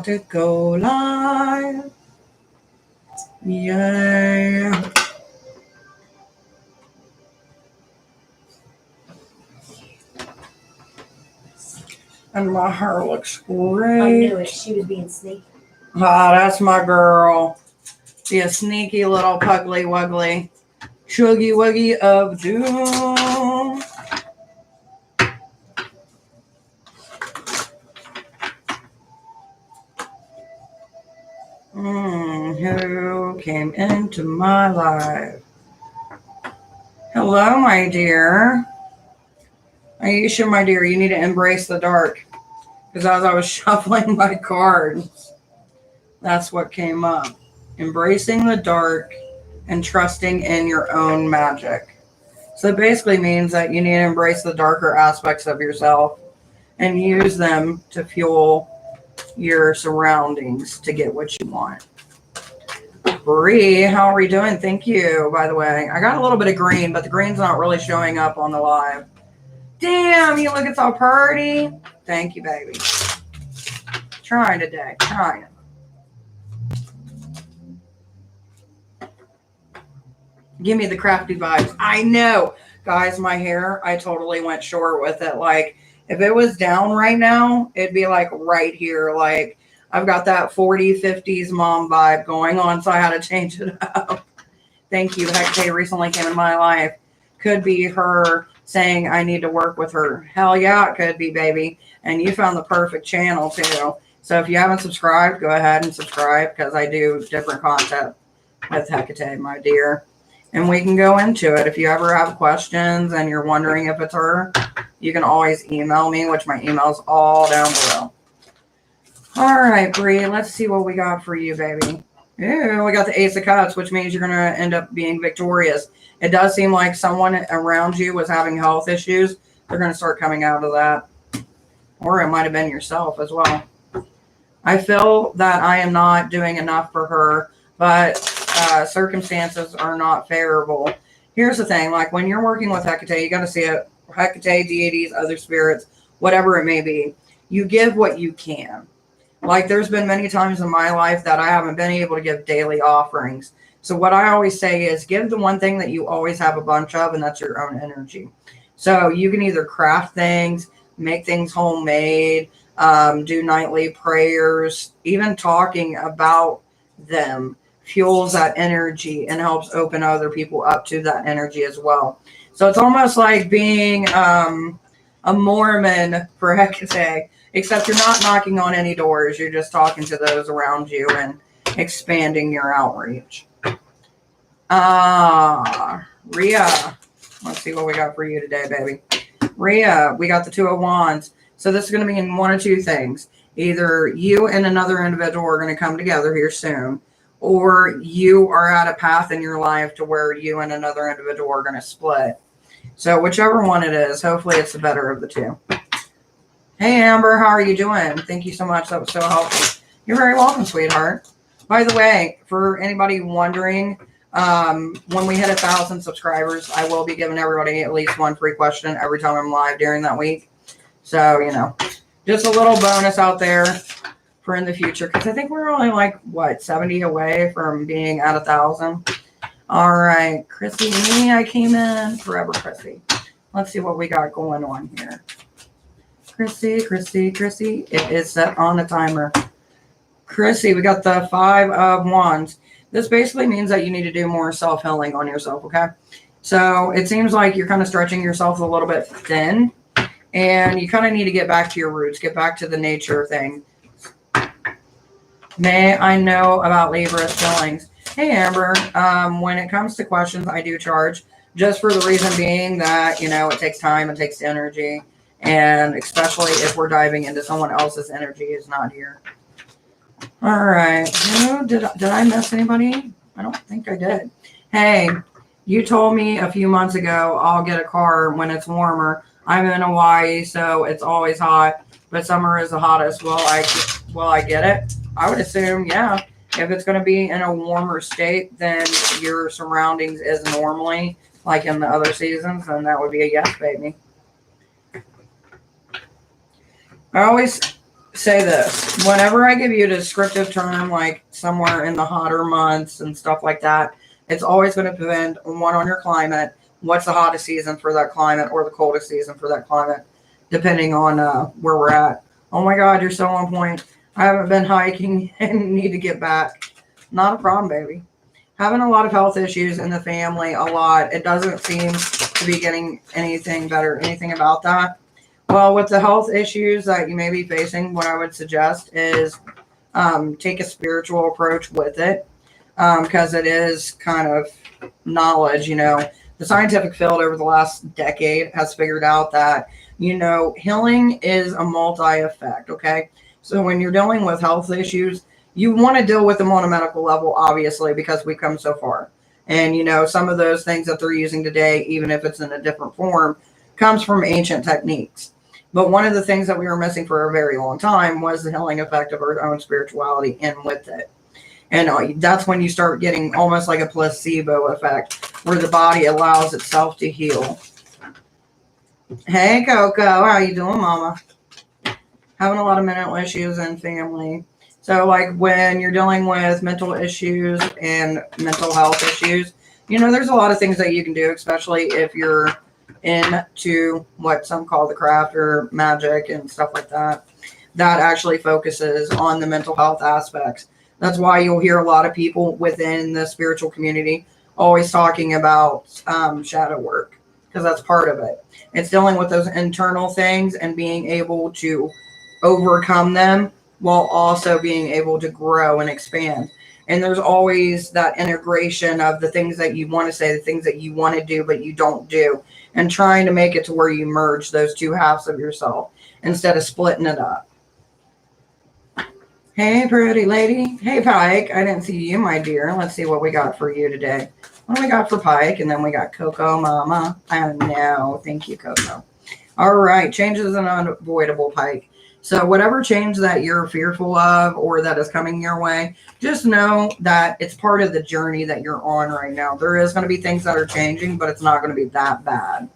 To go live. Yay. And my hair looks great. I knew it. She was being sneaky. Ah, that's my girl. Be a sneaky little puggly wuggly. Shuggy wuggy of doom. Who came into my life? Hello, my dear. Aisha, my dear, you need to embrace the dark. Because as I was shuffling my cards, that's what came up. Embracing the dark and trusting in your own magic. So it basically means that you need to embrace the darker aspects of yourself and use them to fuel your surroundings to get what you want. Bree, how are we doing? Thank you, by the way. I got a little bit of green, but the green's not really showing up on the live. Damn, you look, it's all pretty. Thank you, baby. Trying today. Trying. Give me the crafty vibes. I know. Guys, my hair, I totally went short with it. Like, if it was down right now, it'd be like right here. Like, I've got that 40s, 50s mom vibe going on, so I had to change it up. Thank you. Hecate recently came in my life. Could be her saying I need to work with her. Hell yeah, it could be, baby. And you found the perfect channel, too. So if you haven't subscribed, go ahead and subscribe because I do different content with Hecate, my dear. And we can go into it. If you ever have questions and you're wondering if it's her, you can always email me, which my email's all down below. All right, Bree, let's see what we got for you, baby. Ew, we got the Ace of Cups, which means you're going to end up being victorious. It does seem like someone around you was having health issues. They're going to start coming out of that. Or it might have been yourself as well. I feel that I am not doing enough for her, but circumstances are not favorable. Here's the thing, like when you're working with Hecate, you got to see it. Hecate, deities, other spirits, whatever it may be. You give what you can. Like there's been many times in my life that I haven't been able to give daily offerings. So what I always say is give the one thing that you always have a bunch of, and that's your own energy. So you can either craft things, make things homemade, do nightly prayers, even talking about them fuels that energy and helps open other people up to that energy as well. So it's almost like being a Mormon for Hecate, except you're not knocking on any doors. You're just talking to those around you and expanding your outreach. Rhea. Let's see what we got for you today, baby. Rhea, we got the Two of Wands. So this is going to mean one of two things. Either you and another individual are going to come together here soon, or you are at a path in your life to where you and another individual are going to split. So whichever one it is, hopefully it's the better of the two. Hey, Amber, how are you doing? Thank you so much. That was so helpful. You're very welcome, sweetheart. By the way, for anybody wondering, when we hit 1,000 subscribers, I will be giving everybody at least one free question every time I'm live during that week. So, you know, just a little bonus out there for in the future. Because I think we're only like, what, 70 away from being at 1,000. All right, Chrissy, me, I came in. Forever, Chrissy. Let's see what we got going on here. Chrissy. It is set on a timer. Chrissy, we got the Five of Wands. This basically means that you need to do more self-healing on yourself, okay? So it seems like you're kind of stretching yourself a little bit thin, and you kind of need to get back to your roots, get back to the nature thing. May I know about Libra's feelings? Hey, Amber, when it comes to questions, I do charge, just for the reason being that, you know, it takes time, it takes energy, and especially if we're diving into someone else's energy is not here. All right. Did I miss anybody? I don't think I did. Hey, you told me a few months ago I'll get a car when it's warmer. I'm in Hawaii, so it's always hot, but summer is the hottest. Will I get it? I would assume, yeah. If it's going to be in a warmer state than your surroundings is normally, like in the other seasons, then that would be a yes, baby. I always say this. Whenever I give you a descriptive term, like somewhere in the hotter months and stuff like that, it's always going to depend on your climate. What's the hottest season for that climate or the coldest season for that climate, depending on where we're at. Oh my God, you're so on point. I haven't been hiking and need to get back. Not a problem, baby. Having a lot of health issues in the family, a lot. It doesn't seem to be getting anything better. Anything about that? Well, with the health issues that you may be facing, what I would suggest is take a spiritual approach with it, because it is kind of knowledge. The scientific field over the last decade has figured out that, healing is a multi-effect, okay? So when you're dealing with health issues, you want to deal with them on a medical level, obviously, because we've come so far. And, some of those things that they're using today, even if it's in a different form, comes from ancient techniques. But one of the things that we were missing for a very long time was the healing effect of our own spirituality in with it. And that's when you start getting almost like a placebo effect, where the body allows itself to heal. Hey, Coco, how you doing, Mama? Having a lot of mental issues in family. So, like, when you're dealing with mental issues and mental health issues, there's a lot of things that you can do, especially if you're into what some call the craft or magic and stuff like that, that actually focuses on the mental health aspects. That's why you'll hear a lot of people within the spiritual community always talking about shadow work, because that's part of it. It's dealing with those internal things and being able to overcome them while also being able to grow and expand. And there's always that integration of the things that you want to say, the things that you want to do, but you don't do, and trying to make it to where you merge those two halves of yourself instead of splitting it up. Hey, pretty lady. Hey, Pike. I didn't see you, my dear. Let's see what we got for you today. What do we got for Pike? And then we got Coco, Mama. I know. Thank you, Coco. All right. Change is unavoidable, Pike. So whatever change that you're fearful of or that is coming your way, just know that it's part of the journey that you're on right now. There is going to be things that are changing, but it's not going to be that bad.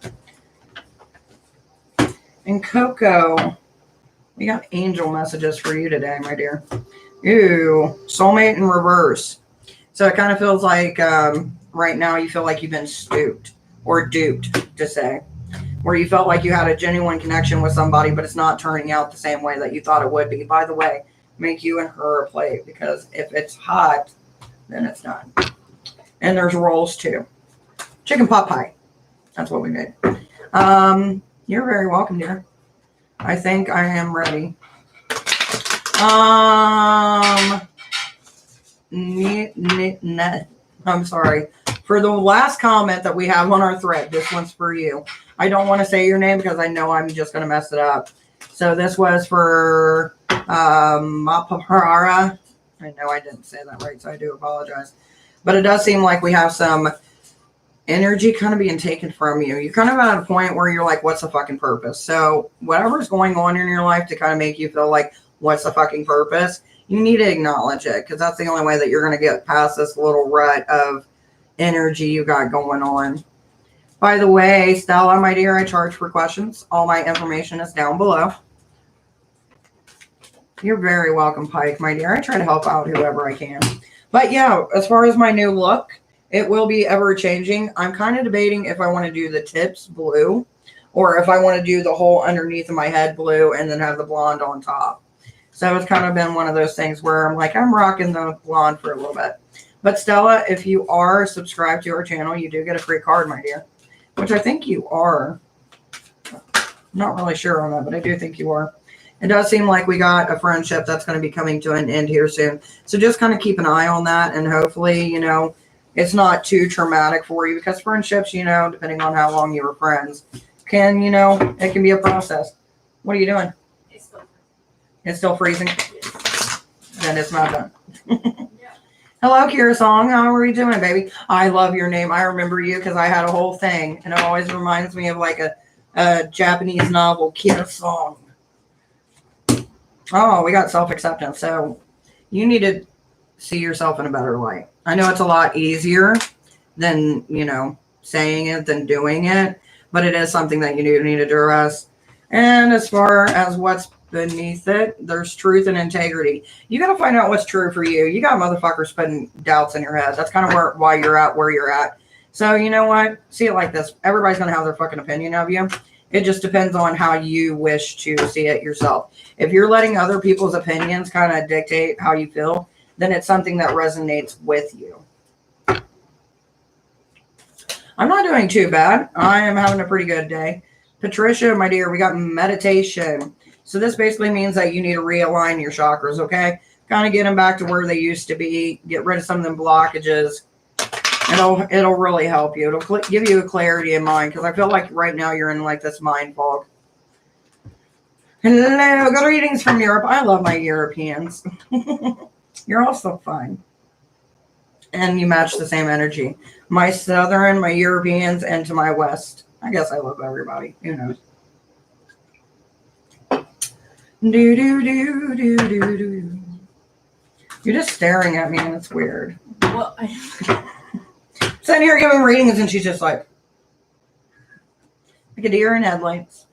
And Coco, we got angel messages for you today, my dear. Ooh, soulmate in reverse. So it kind of feels like right now you feel like you've been stooped or duped, to say, where you felt like you had a genuine connection with somebody, but it's not turning out the same way that you thought it would be. By the way, make you and her a plate, because if it's hot, then it's done. And there's rolls too. Chicken pot pie. That's what we made. You're very welcome, dear. I think I am ready. I'm sorry. For the last comment that we have on our thread, this one's for you. I don't want to say your name because I know I'm just going to mess it up. So this was for Mapahara. I know I didn't say that right, so I do apologize. But it does seem like we have some energy kind of being taken from you. You're kind of at a point where you're like, what's the fucking purpose? So whatever's going on in your life to kind of make you feel like, what's the fucking purpose? You need to acknowledge it, because that's the only way that you're going to get past this little rut of energy you got going on. By the way, Stella, my dear, I charge for questions. All my information is down below. You're very welcome, Pike, my dear. I try to help out whoever I can. But yeah, as far as my new look, it will be ever changing. I'm kind of debating if I want to do the tips blue or if I want to do the whole underneath of my head blue and then have the blonde on top. So it's kind of been one of those things where I'm like, I'm rocking the blonde for a little bit. But Stella, if you are subscribed to our channel, you do get a free card, my dear, which I think you are. I'm not really sure on that, but I do think you are. It does seem like we got a friendship that's going to be coming to an end here soon. So just kind of keep an eye on that, and hopefully, it's not too traumatic for you, because friendships, depending on how long you were friends, can, it can be a process. What are you doing? It's still freezing? Then it's not done. Hello, Kira Song. How are you doing, baby? I love your name. I remember you because I had a whole thing, and it always reminds me of like a Japanese novel, Kira Song. Oh, we got self-acceptance. So you need to see yourself in a better light. I know it's a lot easier than, saying it than doing it, but it is something that you do need to address. And as far as what's beneath it, there's truth and integrity. You got to find out what's true for you. You got motherfuckers putting doubts in your head. That's kind of why you're at where you're at. So you know what? See it like this. Everybody's going to have their fucking opinion of you. It just depends on how you wish to see it yourself. If you're letting other people's opinions kind of dictate how you feel, then it's something that resonates with you. I'm not doing too bad. I am having a pretty good day. Patricia, my dear, we got meditation. So this basically means that you need to realign your chakras, okay? Kind of get them back to where they used to be. Get rid of some of them blockages. It'll really help you. It'll give you a clarity in mind, because I feel like right now you're in like this mind fog. Hello, good readings from Europe. I love my Europeans. You're also fun. And you match the same energy. My Southern, my Europeans, and to my West. I guess I love everybody. Who knows? Do, do, do, do, do, do. You're just staring at me, and it's weird. Well, Sitting here giving readings, and she's just like a deer in headlights.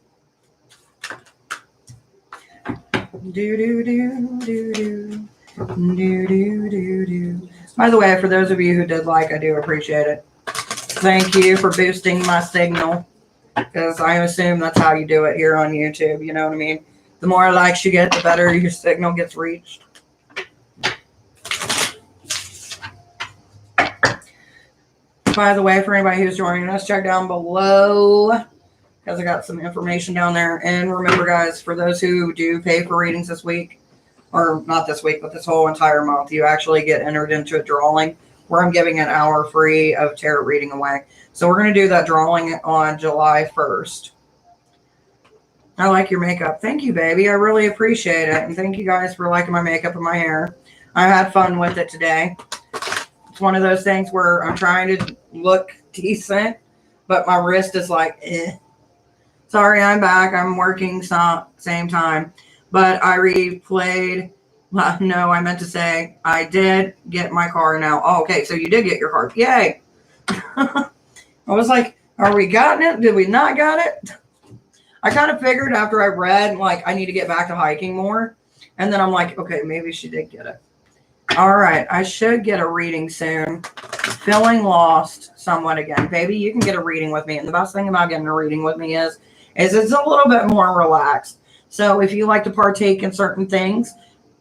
Do do do do do do do do do. By the way, for those of you who did like, I do appreciate it. Thank you for boosting my signal, because I assume that's how you do it here on YouTube. You know what I mean? The more likes you get, the better your signal gets reached. By the way, for anybody who's joining us, check down below, because I got some information down there. And remember, guys, for those who do pay for readings this week, or not this week, but this whole entire month, you actually get entered into a drawing where I'm giving an hour free of tarot reading away. So we're going to do that drawing on July 1st. I like your makeup. Thank you, baby. I really appreciate it. And thank you guys for liking my makeup and my hair. I had fun with it today. It's one of those things where I'm trying to look decent, but my wrist is like, eh. Sorry, I'm back. I'm working same time. But I replayed. No, I meant to say I did get my car now. Oh, okay, so you did get your car. Yay. I was like, are we gotten it? Did we not got it? I kind of figured after I read, like, I need to get back to hiking more. And then I'm like, okay, maybe she did get it. All right, I should get a reading soon. Feeling lost somewhat again. Baby, you can get a reading with me. And the best thing about getting a reading with me is it's a little bit more relaxed. So if you like to partake in certain things,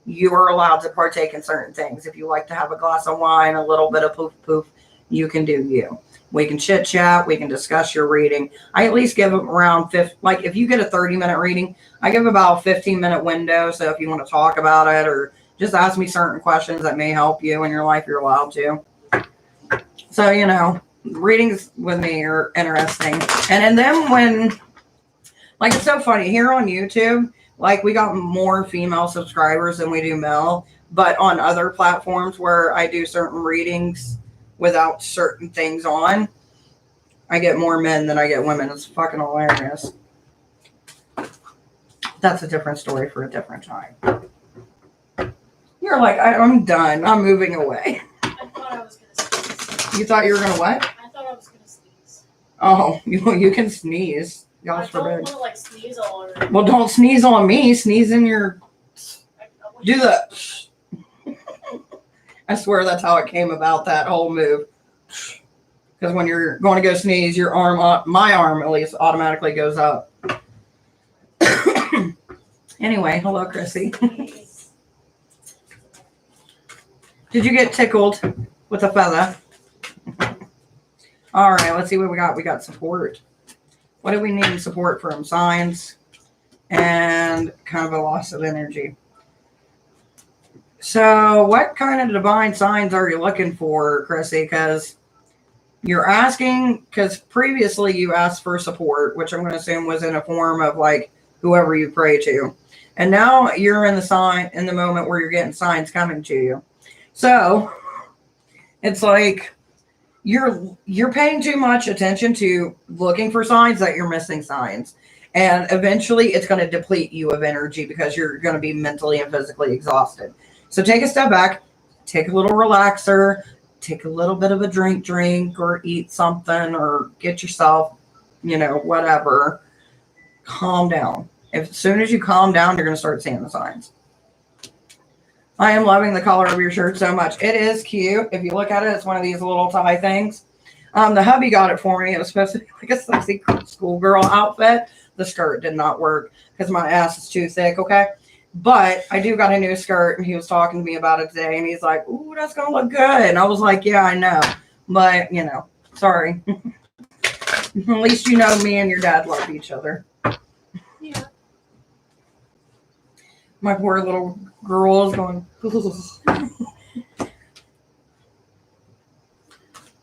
you are allowed to partake in certain things. If you like to have a glass of wine, a little bit of poof poof, you can do you. We can chit chat. We can discuss your reading. I at least give them around like if you get a 30-minute reading, I give about a 15-minute window. So if you want to talk about it or just ask me certain questions that may help you in your life, you're allowed to. So, you know, readings with me are interesting. And then when, like, it's so funny here on YouTube, like we got more female subscribers than we do male, but on other platforms where I do certain readings without certain things on, I get more men than I get women. It's fucking hilarious. That's a different story for a different time. You're like, I'm done. I'm moving away. I thought I was going to sneeze. You thought you were going to what? I thought I was going to sneeze. Oh, you can sneeze. I Gosh don't forbid. want to, like, sneeze all over. Well, don't sneeze on me. Sneeze in your... Do that. I swear that's how it came about, that whole move. Because when you're going to go sneeze, your arm, my arm at least, automatically goes up. Anyway, hello, Chrissy. Did you get tickled with a feather? All right, let's see what we got. We got support. What do we need support from? Signs and kind of a loss of energy. So what kind of divine signs are you looking for, Chrissy? Because you're asking, because previously you asked for support, which I'm going to assume was in a form of like whoever you pray to. And now you're in the moment where you're getting signs coming to you. So it's like you're paying too much attention to looking for signs that you're missing signs. And eventually it's going to deplete you of energy because you're going to be mentally and physically exhausted. So take a step back, take a little relaxer, take a little bit of a drink or eat something or get yourself, you know, whatever. Calm down. As soon as you calm down, you're going to start seeing the signs. I am loving the color of your shirt so much. It is cute. If you look at it, it's one of these little tie things. The hubby got it for me. It was supposed to be like a sexy schoolgirl outfit. The skirt did not work because my ass is too thick, okay? But I do got a new skirt, and he was talking to me about it today, and he's like, ooh, that's going to look good. And I was like, yeah, I know. But, you know, sorry. At least you know me and your dad love each other. Yeah. My poor little girl is going,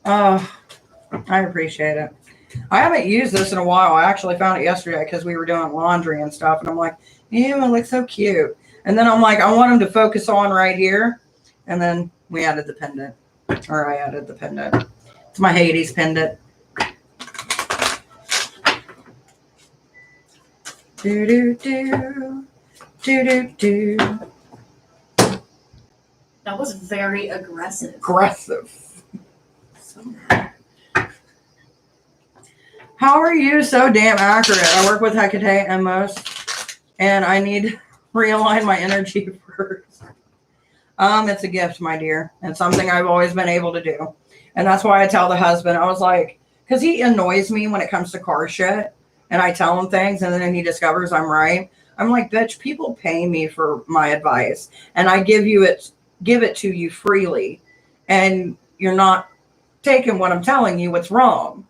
I appreciate it. I haven't used this in a while. I actually found it yesterday because we were doing laundry and stuff. And I'm like, ew, it looks so cute. And then I'm like, I want him to focus on right here. And then we added the pendant. Or I added the pendant. It's my Hades pendant. Do do do. Do do do. That was very aggressive. Aggressive. So How are you so damn accurate? I work with Hecate and most, and I need to realign my energy first. It's a gift, my dear. It's something I've always been able to do. And that's why I tell the husband, I was like, because he annoys me when it comes to car shit, and I tell him things, and then he discovers I'm right. I'm like, bitch, people pay me for my advice, and I give it to you freely, and you're not taking what I'm telling you what's wrong.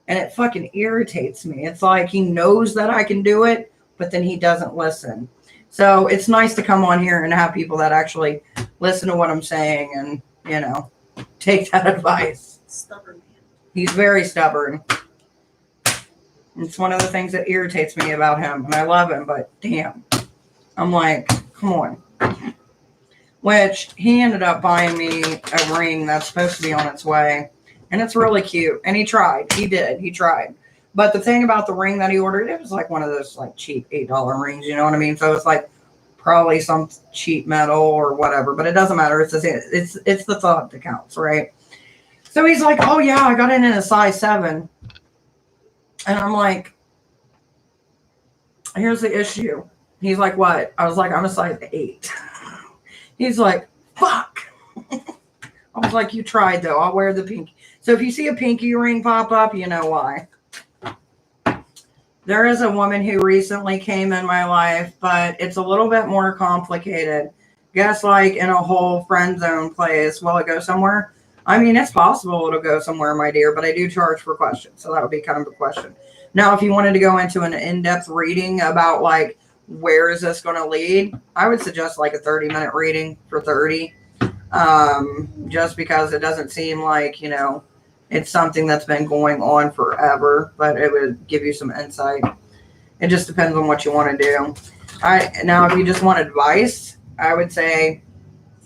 And it fucking irritates me. It's like he knows that I can do it, but then he doesn't listen. So it's nice to come on here and have people that actually listen to what I'm saying and, you know, take that advice. stubborn man. He's very stubborn. It's one of the things that irritates me about him. And I love him, but damn. I'm like, come on. Which he ended up buying me a ring that's supposed to be on its way. And it's really cute. And he tried. He did. He tried. But the thing about the ring that he ordered, it was like one of those like cheap $8 rings. You know what I mean? So it's like probably some cheap metal or whatever. But it doesn't matter. It's the thought that counts, right? So he's like, oh, yeah, I got it in a size 7. And I'm like, here's the issue. He's like, what? I was like, I'm a size 8. He's like, fuck. I was like, you tried, though. I'll wear the pinky. So if you see a pinky ring pop up, you know why. There is a woman who recently came in my life, but it's a little bit more complicated. Guess like in a whole friend zone place. Will it go somewhere? I mean, it's possible it'll go somewhere, my dear, but I do charge for questions. So that would be kind of a question. Now, if you wanted to go into an in-depth reading about like, where is this going to lead? I would suggest like a 30-minute reading for 30. Just because it doesn't seem like, you know, it's something that's been going on forever, but it would give you some insight. It just depends on what you want to do. Now, if you just want advice, I would say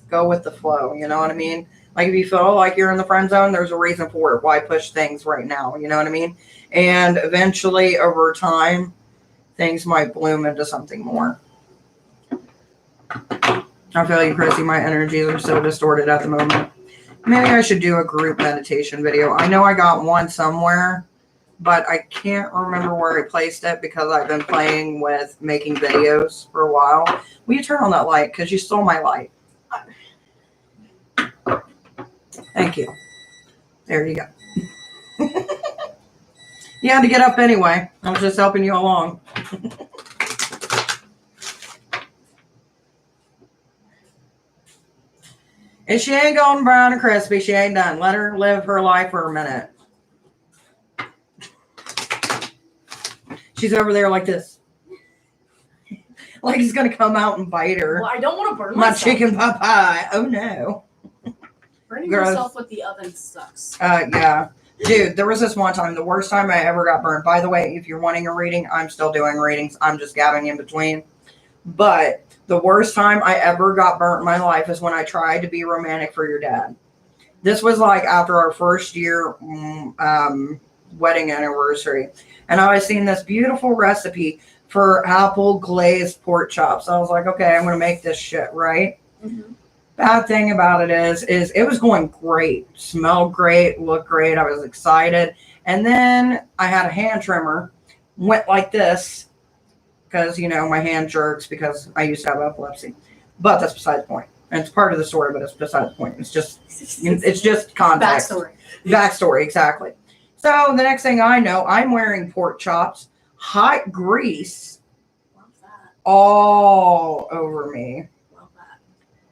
go with the flow. You know what I mean? Like if you feel like you're in the friend zone, there's a reason for it. Why push things right now? You know what I mean? And eventually over time, things might bloom into something more. I feel like, Chrissy, my energies are so distorted at the moment. Maybe I should do a group meditation video. I know I got one somewhere, but I can't remember where I placed it because I've been playing with making videos for a while. Will you turn on that light? Because you stole my light. Thank you. There you go. You had to get up anyway. I was just helping you along. If she ain't golden brown and crispy, she ain't done. Let her live her life for a minute. She's over there like this. Like he's going to come out and bite her. Well, I don't want to burn my myself. chicken pot pie. Oh, no. Burning Gross. yourself with the oven sucks. Yeah. Dude, there was this one time, the worst time I ever got burned. By the way, if you're wanting a reading, I'm still doing readings. I'm just gabbing in between. But the worst time I ever got burnt in my life is when I tried to be romantic for your dad. This was like after our first year wedding anniversary. And I was seeing this beautiful recipe for apple glazed pork chops. I was like, okay, I'm going to make this shit, right? Mm-hmm. Bad thing about it is it was going great. Smelled great, looked great. I was excited. And then I had a hand trimmer, went like this, because, my hand jerks because I used to have epilepsy. But that's beside the point. And it's part of the story, but it's beside the point. It's just context. Backstory, exactly. So the next thing I know, I'm wearing pork chops, hot grease Love that. all over me. Love that.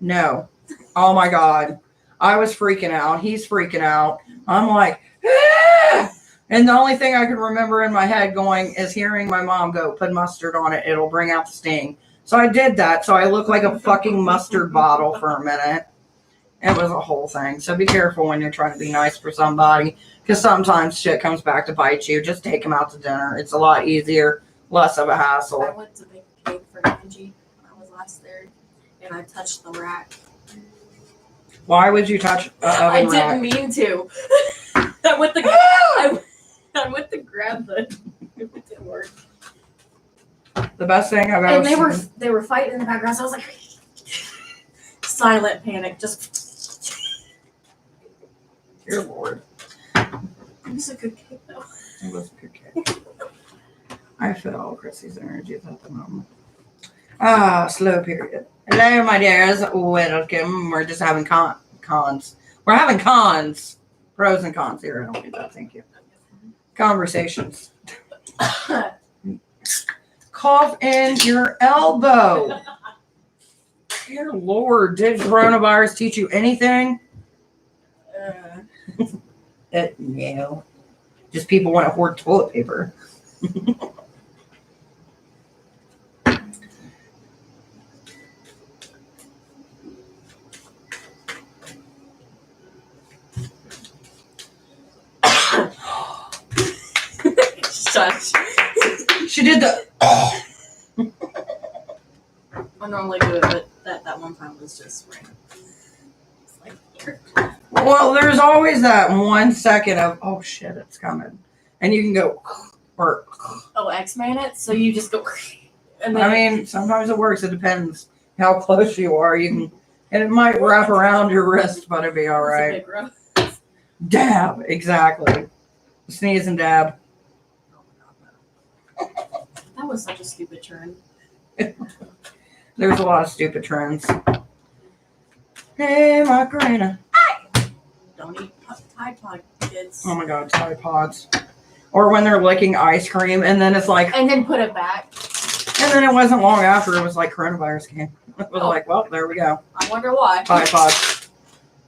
No. Oh my God. I was freaking out. He's freaking out. I'm like, ah! And the only thing I can remember in my head going is hearing my mom go, put mustard on it. It'll bring out the sting. So I did that. So I looked like a fucking mustard bottle for a minute. It was a whole thing. So be careful when you're trying to be nice for somebody, because sometimes shit comes back to bite you. Just take them out to dinner. It's a lot easier, less of a hassle. I went to bake a cake for Angie when I was last there, and I touched the rack. Why would you touch an oven rack? I didn't mean to. I went to grab the. It didn't work. The best thing I've ever And seen. they were fighting in the background. So I was like, silent panic. Just. Dear Lord. It was a good cake though. It was a good cake. I feel Chrissy's energies at the moment. Slow period. Hello, my dears. Welcome. We're just having cons. We're having cons. Pros and cons here. I don't do that. Thank you. Conversations. Cough in your elbow. Dear Lord, did coronavirus teach you anything? No. Just people want to hoard toilet paper. Shush. She did the. I normally do it, but that one time was just random. It's like here. Well, there's always that 1 second of, oh shit, it's coming. And you can go, or. Oh, X-Man it? So you just go. And then I mean, sometimes it works. It depends how close you are. You can, and it might wrap around your wrist, but it'd be all right. Dab, exactly. Sneeze and dab. That was such a stupid turn. There's a lot of stupid trends. Hey, Macarena. Don't eat Tide Pod, kids. Oh my God, Tide Pods. Or when they're licking ice cream, and then it's like, And then put it back. and then it wasn't long after it was like coronavirus came. It was like, well, there we go. I wonder why. Tide Pods.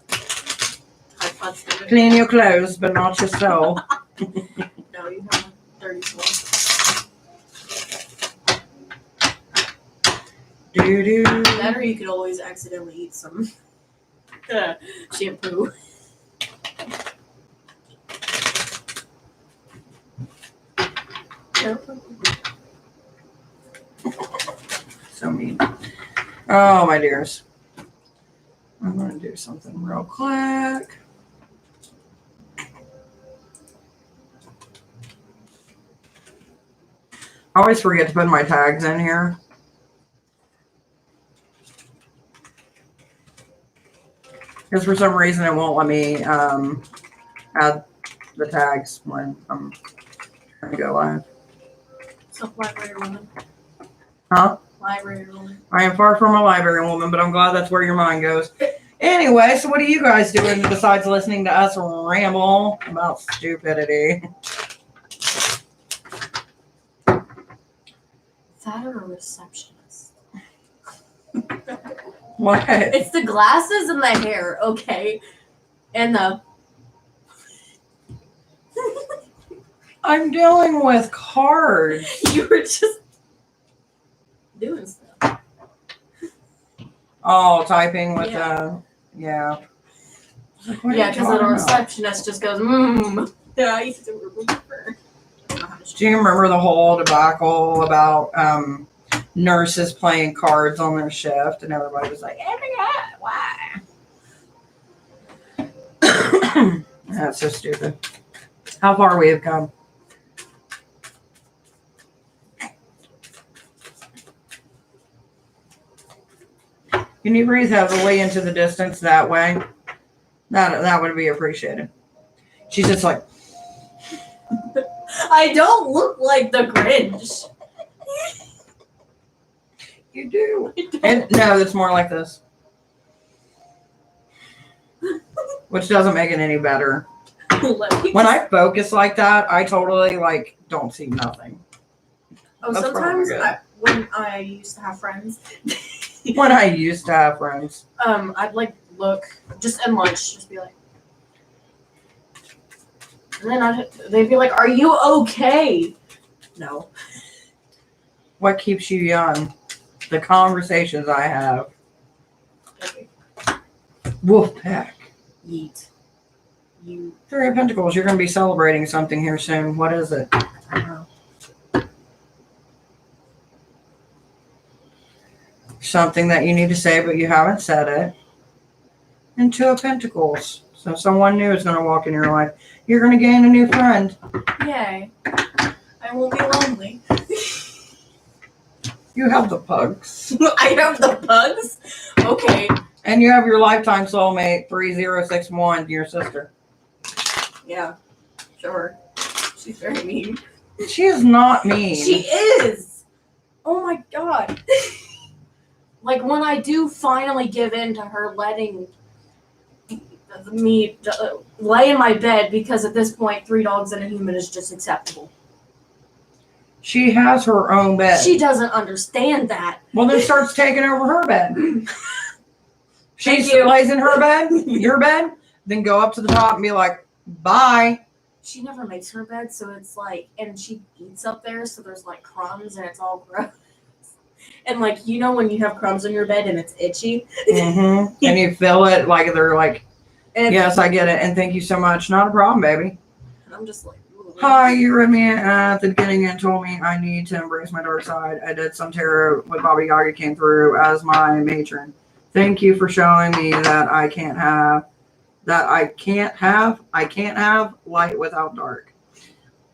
Tide Pod's stupid. Clean your clothes, but not your soul. No, you have a dirty soul. Do. That or you could always accidentally eat some shampoo. So mean. Oh, my dears. I'm going to do something real quick. I always forget to put my tags in here. Because for some reason it won't let me add the tags when I'm trying to go live. So library woman. Huh? Library woman. I am far from a library woman, but I'm glad that's where your mind goes. Anyway, so what are you guys doing besides listening to us ramble about stupidity? Is that or a receptionist? What? It's the glasses and the hair, okay? And the... I'm dealing with cards. You were just doing stuff. Oh, typing with Yeah. yeah. Like, what are Yeah, you because talking the about? receptionist just goes, Yeah, I used to remember. Do you remember the whole debacle about nurses playing cards on their shift, and everybody was like, "Oh my God, why?" That's so stupid. How far we have come. Can you breathe heavily into the distance that way? That would be appreciated. She's just like, I don't look like the Grinch. You do. And no, it's more like this. Which doesn't make it any better. When I focus like that, I totally like don't see nothing. Oh, That's sometimes probably when I used to have friends, When I used to have friends. I'd like look just in lunch, just be like, and then they'd be like, "Are you okay?" No. What keeps you young? The conversations I have. Okay. Wolfpack. Yeet. You. Three of Pentacles. You're going to be celebrating something here soon. What is it? Something that you need to say, but you haven't said it. And Two of Pentacles. So someone new is going to walk in your life. You're going to gain a new friend. Yay. I won't be lonely. You have the pugs. I have the bugs? Okay. And you have your lifetime soulmate, 3061, your sister. Yeah. Sure. She's very mean. She is not mean. She is! Oh my god. Like, when I do finally give in to her letting me lay in my bed, because at this point, 3 dogs and a human is just acceptable. She has her own bed. She doesn't understand that. Well, then starts taking over her bed. She Thank you. lays in her bed, your bed, then go up to the top and be like, bye. She never makes her bed, so it's like, and she eats up there, so there's like crumbs and it's all gross. And like, you know when you have crumbs in your bed and it's itchy? Mm-hmm. And you feel it like they're like, yes, I get it. And thank you so much. Not a problem, baby. And I'm just like, ooh. Hi, you read me at the beginning and told me I need to embrace my dark side. I did some tarot when Baba Yaga came through as my matron. Thank you for showing me that I can't have light without dark.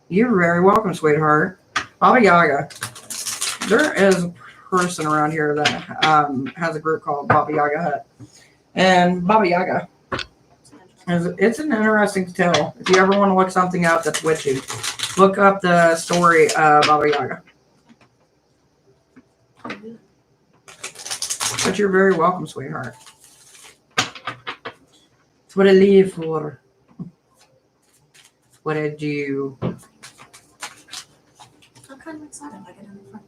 You're very welcome, sweetheart. Baba Yaga. There is a person around here that has a group called Baba Yaga Hut. And Baba Yaga, it's an interesting tale. If you ever want to look something up that's witchy, look up the story of Baba Yaga. But you're very welcome, sweetheart. It's what I live for. It's what I do. I'm kind of excited if I get in front.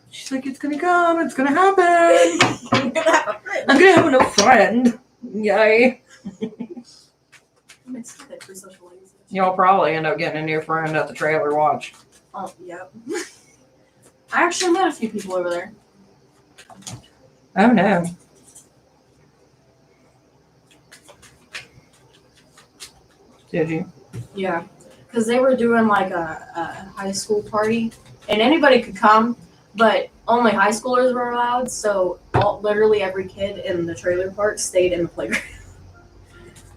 She's like, it's gonna come, it's gonna happen. I'm gonna have a friend. I'm gonna have a new friend. Yay. I'm excited for socialization. You'll probably end up getting a new friend at the trailer watch. Oh, yep. I actually met a few people over there. Oh no. Did you? Yeah. Because they were doing like a high school party, and anybody could come, but only high schoolers were allowed, so literally every kid in the trailer park stayed in the playground.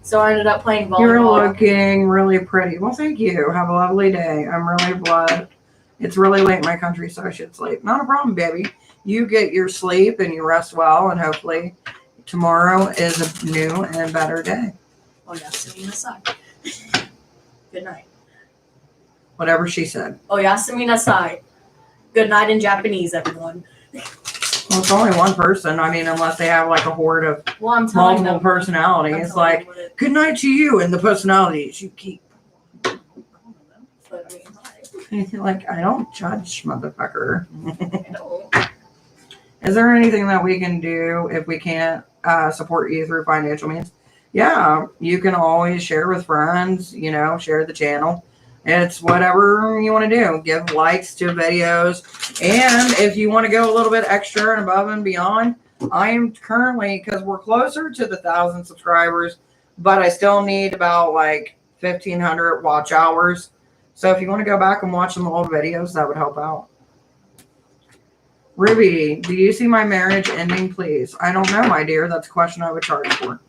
So I ended up playing volleyball. You're looking really pretty. Well, thank you. Have a lovely day. I'm really glad. It's really late in my country, so I should sleep. Not a problem, baby. You get your sleep and you rest well, and hopefully tomorrow is a new and better day. Oh, Yasumi Nasai. Good night. Whatever she said. Oh, Yasumi Nasai. Good night in Japanese, everyone. Well, it's only one person. I mean, unless they have like a horde of multiple personalities. Like, good night to you and the personalities you keep. But, I mean, hi. Like, I don't judge, motherfucker. I don't. Is there anything that we can do if we can't support you through financial means? Yeah, you can always share with friends, share the channel. It's whatever you want to do. Give likes to videos. And if you want to go a little bit extra and above and beyond, I am currently, because we're closer to the 1,000 subscribers, but I still need about like 1,500 watch hours. So if you want to go back and watch some old videos, that would help out. Ruby, do you see my marriage ending, please? I don't know, my dear. That's a question I would charge for.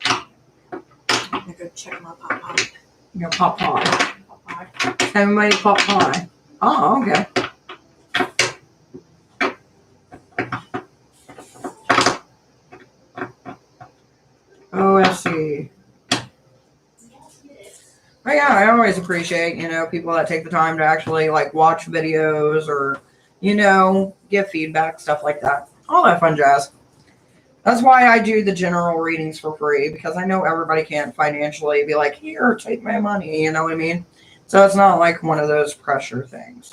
I'm gonna go check my pop. You know, pop pie. Everybody pop pie. Oh, okay. OSC. But yeah, I always appreciate, people that take the time to actually like watch videos or give feedback, stuff like that. All that fun jazz. That's why I do the general readings for free, because I know everybody can't financially be like, here, take my money. You know what I mean? So it's not like one of those pressure things.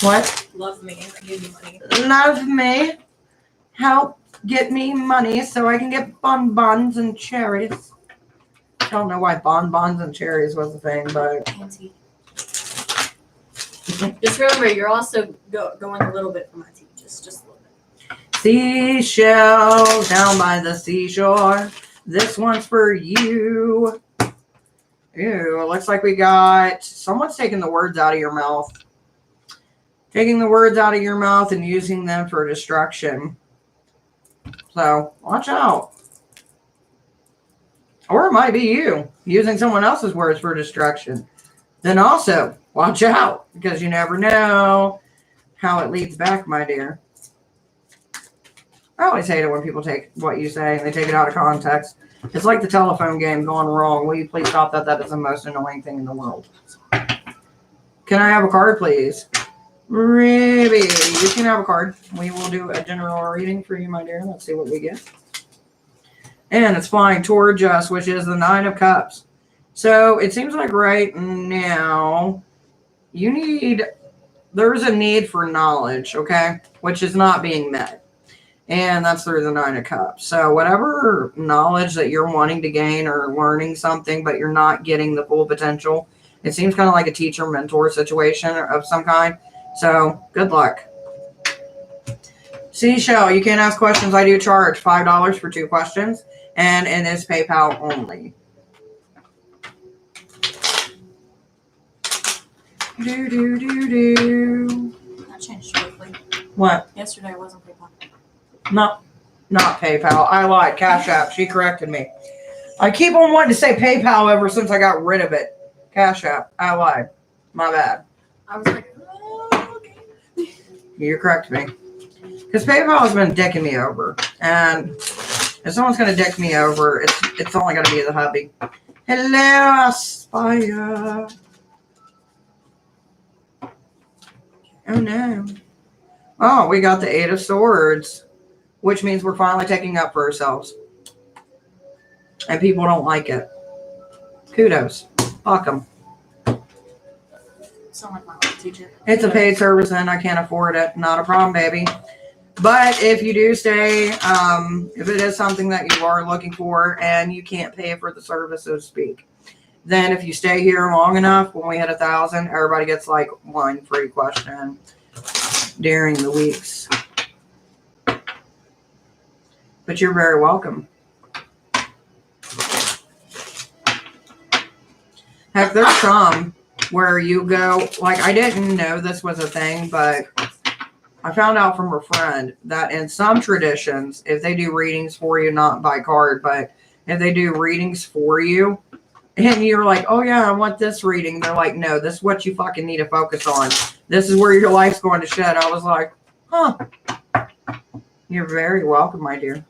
What? Love me and give me money. Love me. Help get me money so I can get bonbons and cherries. I don't know why bonbons and cherries was a thing, but... Auntie. Just remember, you're also going a little bit for my tea. Just a little bit. Seashells down by the seashore. This one's for you. Ew, it looks like we got... Someone's taking the words out of your mouth. Taking the words out of your mouth and using them for destruction. So, watch out. Or it might be you using someone else's words for destruction. Then also, watch out, because you never know how it leads back, my dear. I always hate it when people take what you say and they take it out of context. It's like the telephone game going wrong. Will you please stop that? That is the most annoying thing in the world. Can I have a card, please? Ruby, you can have a card. We will do a general reading for you, my dear. Let's see what we get. And it's flying towards us, which is the 9 of Cups. So it seems like right now there's a need for knowledge, okay? Which is not being met. And that's through the 9 of Cups. So whatever knowledge that you're wanting to gain or learning something, but you're not getting the full potential, it seems kind of like a teacher-mentor situation of some kind. So good luck. Seashell, you can't ask questions. I do charge $5 for 2 questions. And it is PayPal only. That changed quickly. What? Yesterday it wasn't PayPal. Not PayPal. I lied. Cash App. She corrected me. I keep on wanting to say PayPal ever since I got rid of it. Cash App. I lied. My bad. I was like, oh, okay. You correct me. Because PayPal has been dicking me over. And if someone's going to dick me over, it's only going to be the hubby. Hello, Aspire. Oh, no. Oh, we got the 8 of Swords, which means we're finally taking up for ourselves. And people don't like it. Kudos. Fuck them. Sound like my old teacher. It's a paid service and I can't afford it. Not a problem, baby. But if you do stay, if it is something that you are looking for and you can't pay for the service, so to speak, then if you stay here long enough, when we hit 1,000, everybody gets like 1 free question during the weeks. But you're very welcome. Heck, there's some where you go, like I didn't know this was a thing, but I found out from a friend that in some traditions, if they do readings for you, not by card, but if they do readings for you, and you're like, oh yeah, I want this reading. They're like, no, this is what you fucking need to focus on. This is where your life's going to shed. I was like, huh. You're very welcome, my dear.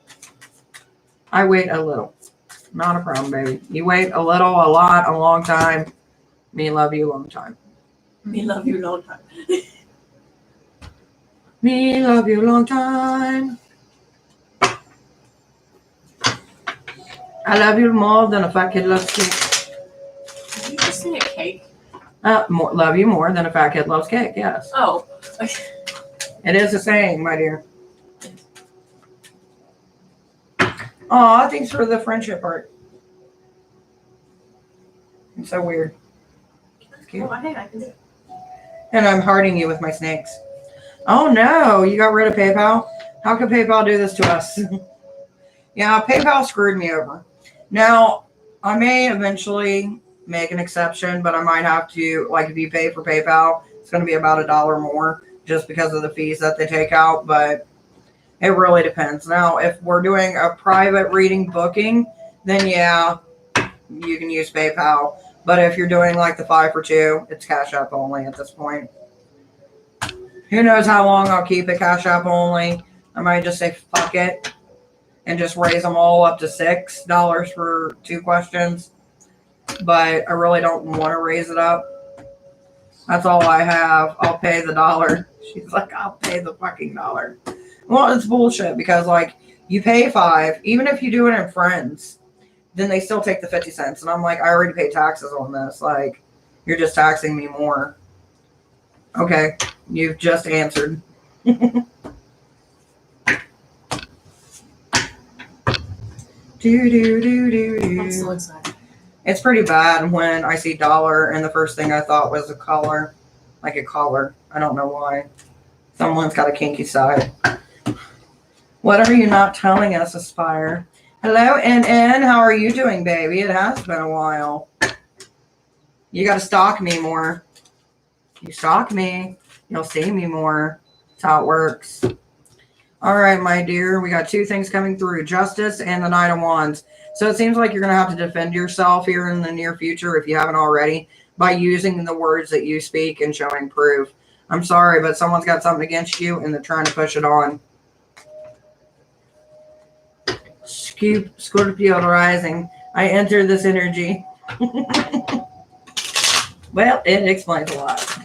I wait a little. Not a problem, baby. You wait a little, a lot, a long time. Me love you long time. Me love you long time. Me love you long time. I love you more than a fat kid loves cake. Did you just say a cake? Love you more than a fat kid loves cake, yes. Oh. It is a saying, my dear. Aw, thanks for the friendship heart. It's so weird. It's cute. Oh, I think I can do it. And I'm hearting you with my snakes. Oh no, you got rid of PayPal? How could PayPal do this to us? Yeah, PayPal screwed me over. Now, I may eventually make an exception, but I might have to, like if you pay for PayPal, it's going to be about $1 more just because of the fees that they take out, but it really depends. Now, if we're doing a private reading booking, then yeah, you can use PayPal. But if you're doing like the 5 for 2, it's Cash App only at this point. Who knows how long I'll keep it Cash App only. I might just say fuck it and just raise them all up to $6 for 2 questions. But I really don't want to raise it up. That's all I have. I'll pay the dollar. She's like, I'll pay the fucking dollar. Well, it's bullshit because, like, you pay $5, even if you do it in friends, then they still take the 50 cents. And I'm like, I already pay taxes on this. Like, you're just taxing me more. Okay, you've just answered. I'm so excited. It's pretty bad when I see dollar and the first thing I thought was a collar. Like a collar. I don't know why. Someone's got a kinky side. What are you not telling us, Aspire? Hello, NN. How are you doing, baby? It has been a while. You got to stalk me more. You stalk me, you'll see me more. That's how it works. All right, my dear. We got 2 things coming through. Justice and the Knight of Wands. So it seems like you're going to have to defend yourself here in the near future, if you haven't already, by using the words that you speak and showing proof. I'm sorry, but someone's got something against you and they're trying to push it on. Scorpio rising. I enter this energy. Well, it explains a lot.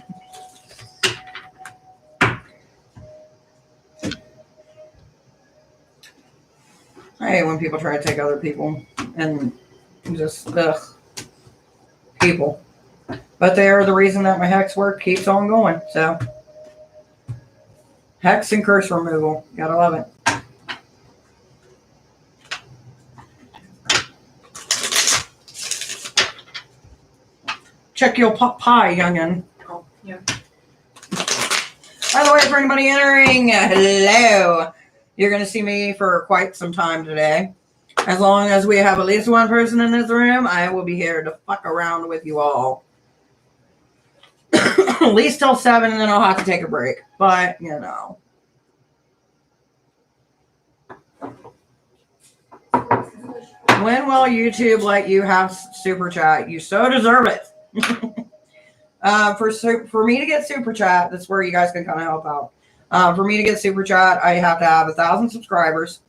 I hate when people try to take other people and just, people. But they are the reason that my hex work keeps on going. So, hex and curse removal. Gotta love it. Check your pot pie, youngin'. Oh, yeah. By the way, for anybody entering, hello. You're going to see me for quite some time today. As long as we have at least one person in this room, I will be here to fuck around with you all. At least till 7, and then I'll have to take a break. But, you know. When will YouTube let you have super chat? You so deserve it. For me to get super chat, that's where you guys can kind of help out. For me to get super chat, I have to have 1,000 subscribers.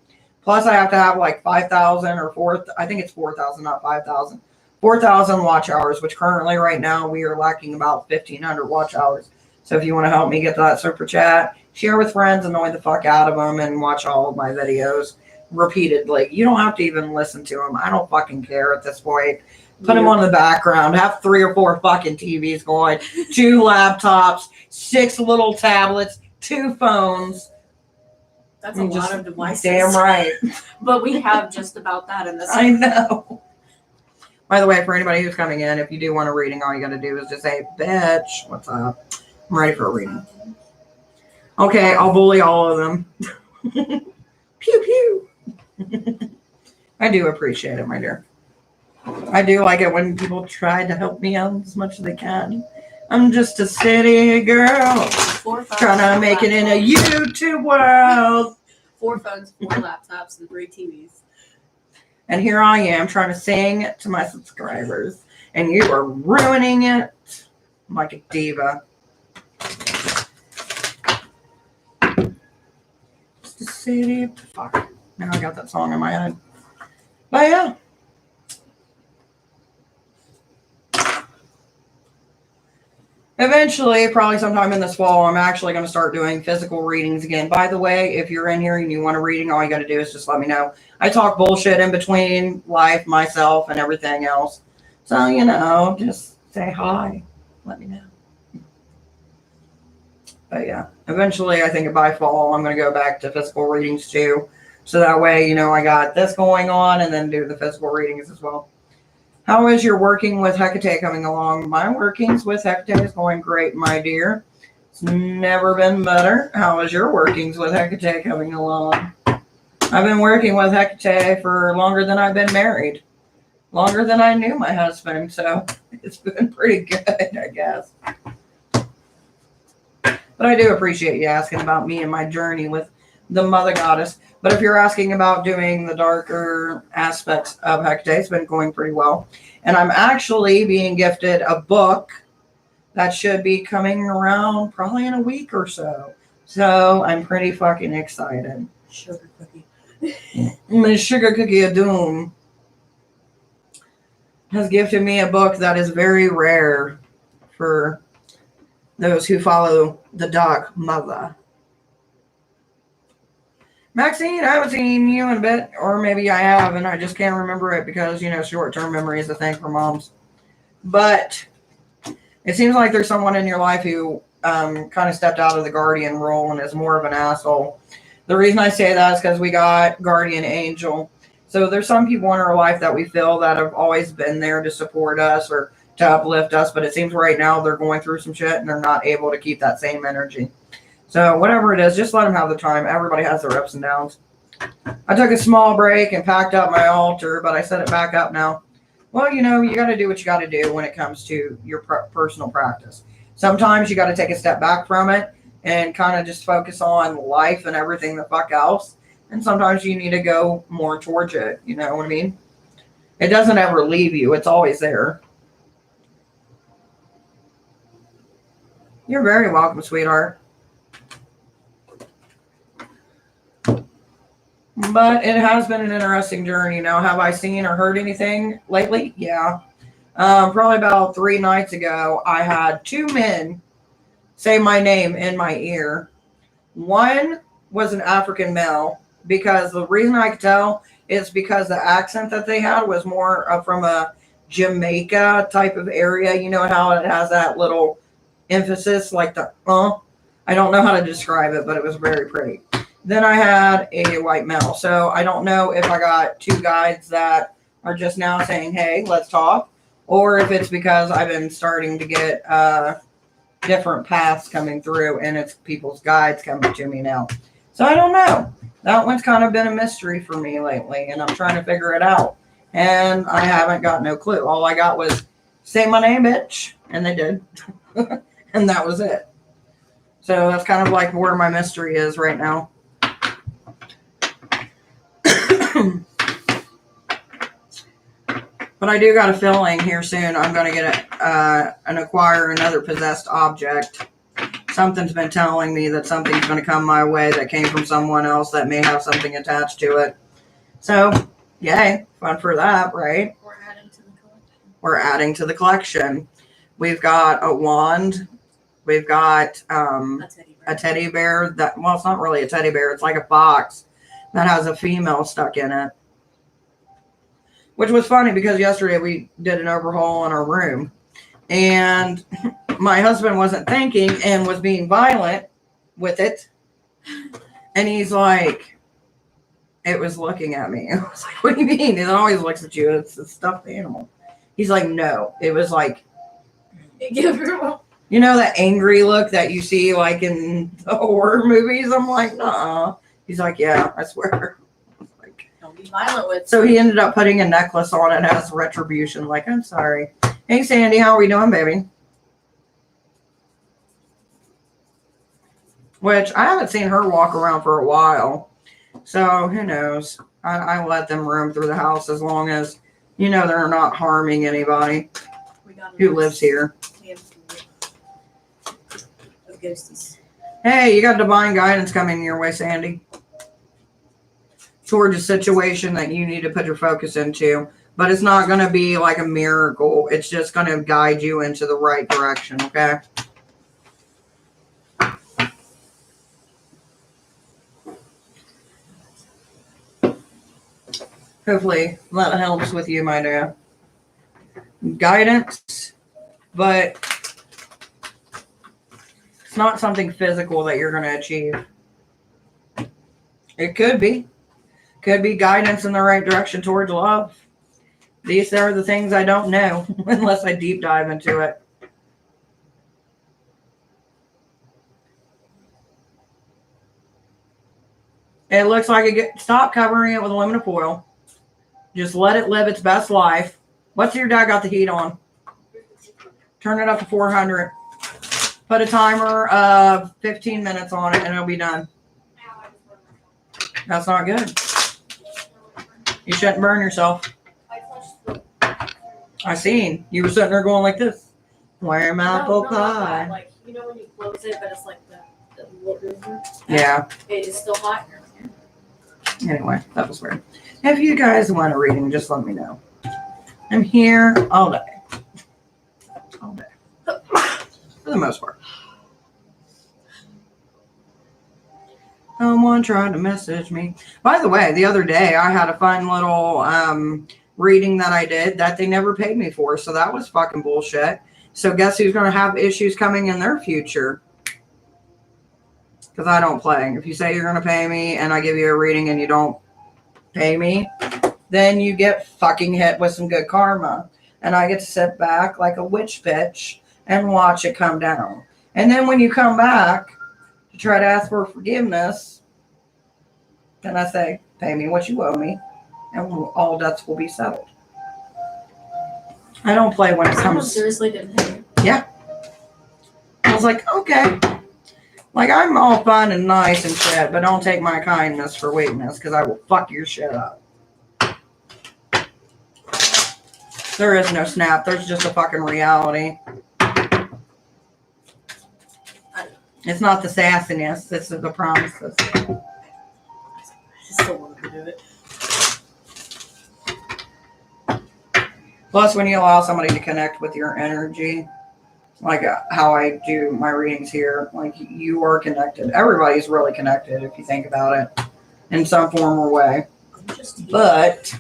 Plus, I have to have like 5,000 or I think it's 4,000, not 5,000. 4,000 watch hours, which currently right now we are lacking about 1,500 watch hours. So if you want to help me get that super chat, share with friends, annoy the fuck out of them, and watch all of my videos repeatedly. You don't have to even listen to them. I don't fucking care at this point. Put them on the background. Have 3 or 4 fucking TVs going. 2 laptops. 6 little tablets. 2 phones. That's a lot of devices. Damn right. But we have just about that in this. I know. By the way, for anybody who's coming in, if you do want a reading, all you got to do is just say, bitch, what's up? I'm ready for a reading. Okay, I'll bully all of them. Pew, pew. I do appreciate it, my dear. I do like it when people try to help me out as much as they can. I'm just a city girl trying to make it in a YouTube world. 4 phones, 4 laptops, and 3 TVs. And here I am trying to sing to my subscribers. And you are ruining it like a diva. Just a city. Fuck. Now I got that song in my head. But yeah. Eventually, probably sometime in this fall, I'm actually going to start doing physical readings again. By the way, if you're in here and you want a reading, all you got to do is just let me know. I talk bullshit in between life, myself, and everything else. So, you know, just say hi. Let me know. But yeah, eventually, I think by fall, I'm going to go back to physical readings too. So that way, you know, I got this going on and then do the physical readings as well. How is your working with Hecate coming along? My workings with Hecate is going great, my dear. It's never been better. How is your workings with Hecate coming along? I've been working with Hecate for longer than I've been married. Longer than I knew my husband. So it's been pretty good, I guess. But I do appreciate you asking about me and my journey with the Mother Goddess. But if you're asking about doing the darker aspects of Hecate, it's been going pretty well. And I'm actually being gifted a book that should be coming around probably in a week or so. So I'm pretty fucking excited. Sugar cookie. My sugar cookie of doom has gifted me a book that is very rare for those who follow the dog mother. Maxine, I haven't seen you in a bit, or maybe I have, and I just can't remember it because, short-term memory is a thing for moms. But it seems like there's someone in your life who kind of stepped out of the guardian role and is more of an asshole. The reason I say that is because we got guardian angel. So there's some people in our life that we feel that have always been there to support us or to uplift us, but it seems right now they're going through some shit and they're not able to keep that same energy. So whatever it is, just let them have the time. Everybody has their ups and downs. I took a small break and packed up my altar, but I set it back up now. Well, you got to do what you got to do when it comes to your personal practice. Sometimes you got to take a step back from it and kind of just focus on life and everything the fuck else. And sometimes you need to go more towards it. You know what I mean? It doesn't ever leave you. It's always there. You're very welcome, sweetheart. But it has been an interesting journey. Now, have I seen or heard anything lately? Yeah. Probably about 3 nights ago, I had 2 men say my name in my ear. One was an African male, because the reason I could tell is because the accent that they had was more from a Jamaica type of area. You know how it has that little emphasis, like the I don't know how to describe it, but it was very pretty. Then I had a white male. So I don't know if I got 2 guides that are just now saying, hey, let's talk, or if it's because I've been starting to get different paths coming through and it's people's guides coming to me now. So I don't know. That one's kind of been a mystery for me lately, and I'm trying to figure it out. And I haven't got no clue. All I got was, say my name, bitch. And they did. And that was it. So that's kind of like where my mystery is right now. But I do got a feeling here soon I'm going to get and acquire another possessed object. Something's been telling me that something's going to come my way that came from someone else that may have something attached to it. So, yay, fun for that, right? We're adding to the collection. We're adding to the collection. We've got a wand. We've got a teddy bear. That, well, it's not really a teddy bear. It's like a box that has a female stuck in it. Which was funny because yesterday we did an overhaul in our room. And my husband wasn't thinking and was being violent with it. And he's like, it was looking at me. I was like, what do you mean? It always looks at you. It's a stuffed animal. He's like, no. It was like, you know, that angry look that you see like in the horror movies? I'm like, nuh-uh. He's like, yeah, I swear. Don't be violent with. So he ended up putting a necklace on it as retribution. Like, I'm sorry. Hey, Sandy, how are we doing, baby? Which I haven't seen her walk around for a while. So who knows? I let them roam through the house as long as, you know, they're not harming anybody who lives here. Hey, you got divine guidance coming your way, Sandy. Towards a situation that you need to put your focus into. But it's not going to be like a miracle. It's just going to guide you into the right direction, okay? Hopefully that helps with you, my dear. Guidance, but it's not something physical that you're going to achieve. It could be. Could be guidance in the right direction towards love. These are the things I don't know unless I deep dive into it. It looks like stop covering it with aluminum foil. Just let it live its best life. What's your dad got the heat on? Turn it up to 400. Put a timer of 15 minutes on it and it'll be done. That's not good. You shouldn't burn yourself. I seen. You were sitting there going like this. Where my apple pie? Like, you know when you close it, but it's like the water. Yeah. It is still hot. Anyway, that was weird. If you guys want a reading, just let me know. I'm here all day. All day. For the most part. Someone tried to message me. By the way, the other day I had a fun little reading that I did that they never paid me for. So that was fucking bullshit. So guess who's going to have issues coming in their future? Because I don't play. If you say you're going to pay me and I give you a reading and you don't pay me, then you get fucking hit with some good karma. And I get to sit back like a witch bitch and watch it come down. And then when you come back to try to ask for forgiveness, then I say, pay me what you owe me, and all debts will be settled. I don't play when it comes. Seriously didn't hit you. Yeah. I was like, okay. Like, I'm all fun and nice and shit, but don't take my kindness for weakness, because I will fuck your shit up. There is no snap. There's just a fucking reality. It's not the sassiness. It's the promises. I still want to do it. Plus, when you allow somebody to connect with your energy, like how I do my readings here, like you are connected. Everybody's really connected if you think about it in some form or way. But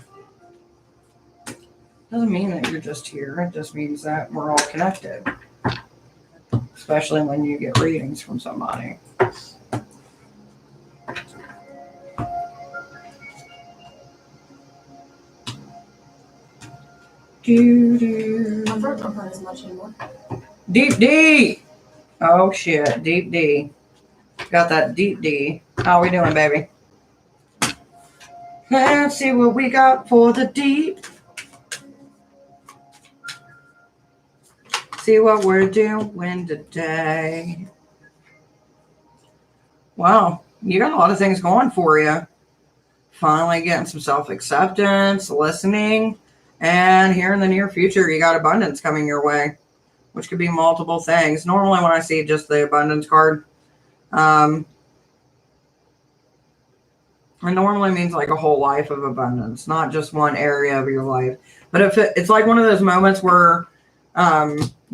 doesn't mean that you're just here. It just means that we're all connected. Especially when you get readings from somebody. My throat don't hurt as much anymore. Deep D. Oh shit, deep D. Got that deep D. How we doing, baby? Let's see what we got for the deep. See what we're doing today. Wow, you got a lot of things going for you. Finally getting some self-acceptance, listening, and here in the near future, you got abundance coming your way, which could be multiple things. Normally, when I see just the abundance card, it normally means like a whole life of abundance, not just one area of your life. But if it's like one of those moments where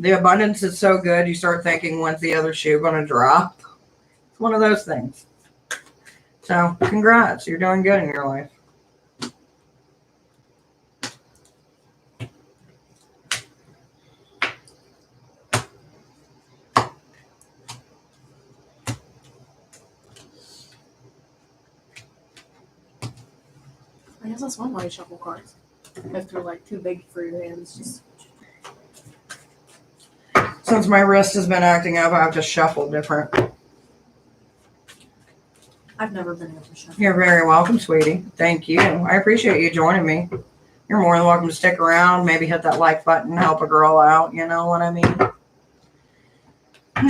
the abundance is so good, you start thinking, when's the other shoe going to drop? It's one of those things. So, congrats. You're doing good in your life. I guess that's one way to shuffle cards. If they're like too big for your hands, just. Since my wrist has been acting up, I have to shuffle different. I've never been able to shuffle. You're very welcome, sweetie. Thank you. I appreciate you joining me. You're more than welcome to stick around. Maybe hit that like button, help a girl out. You know what I mean?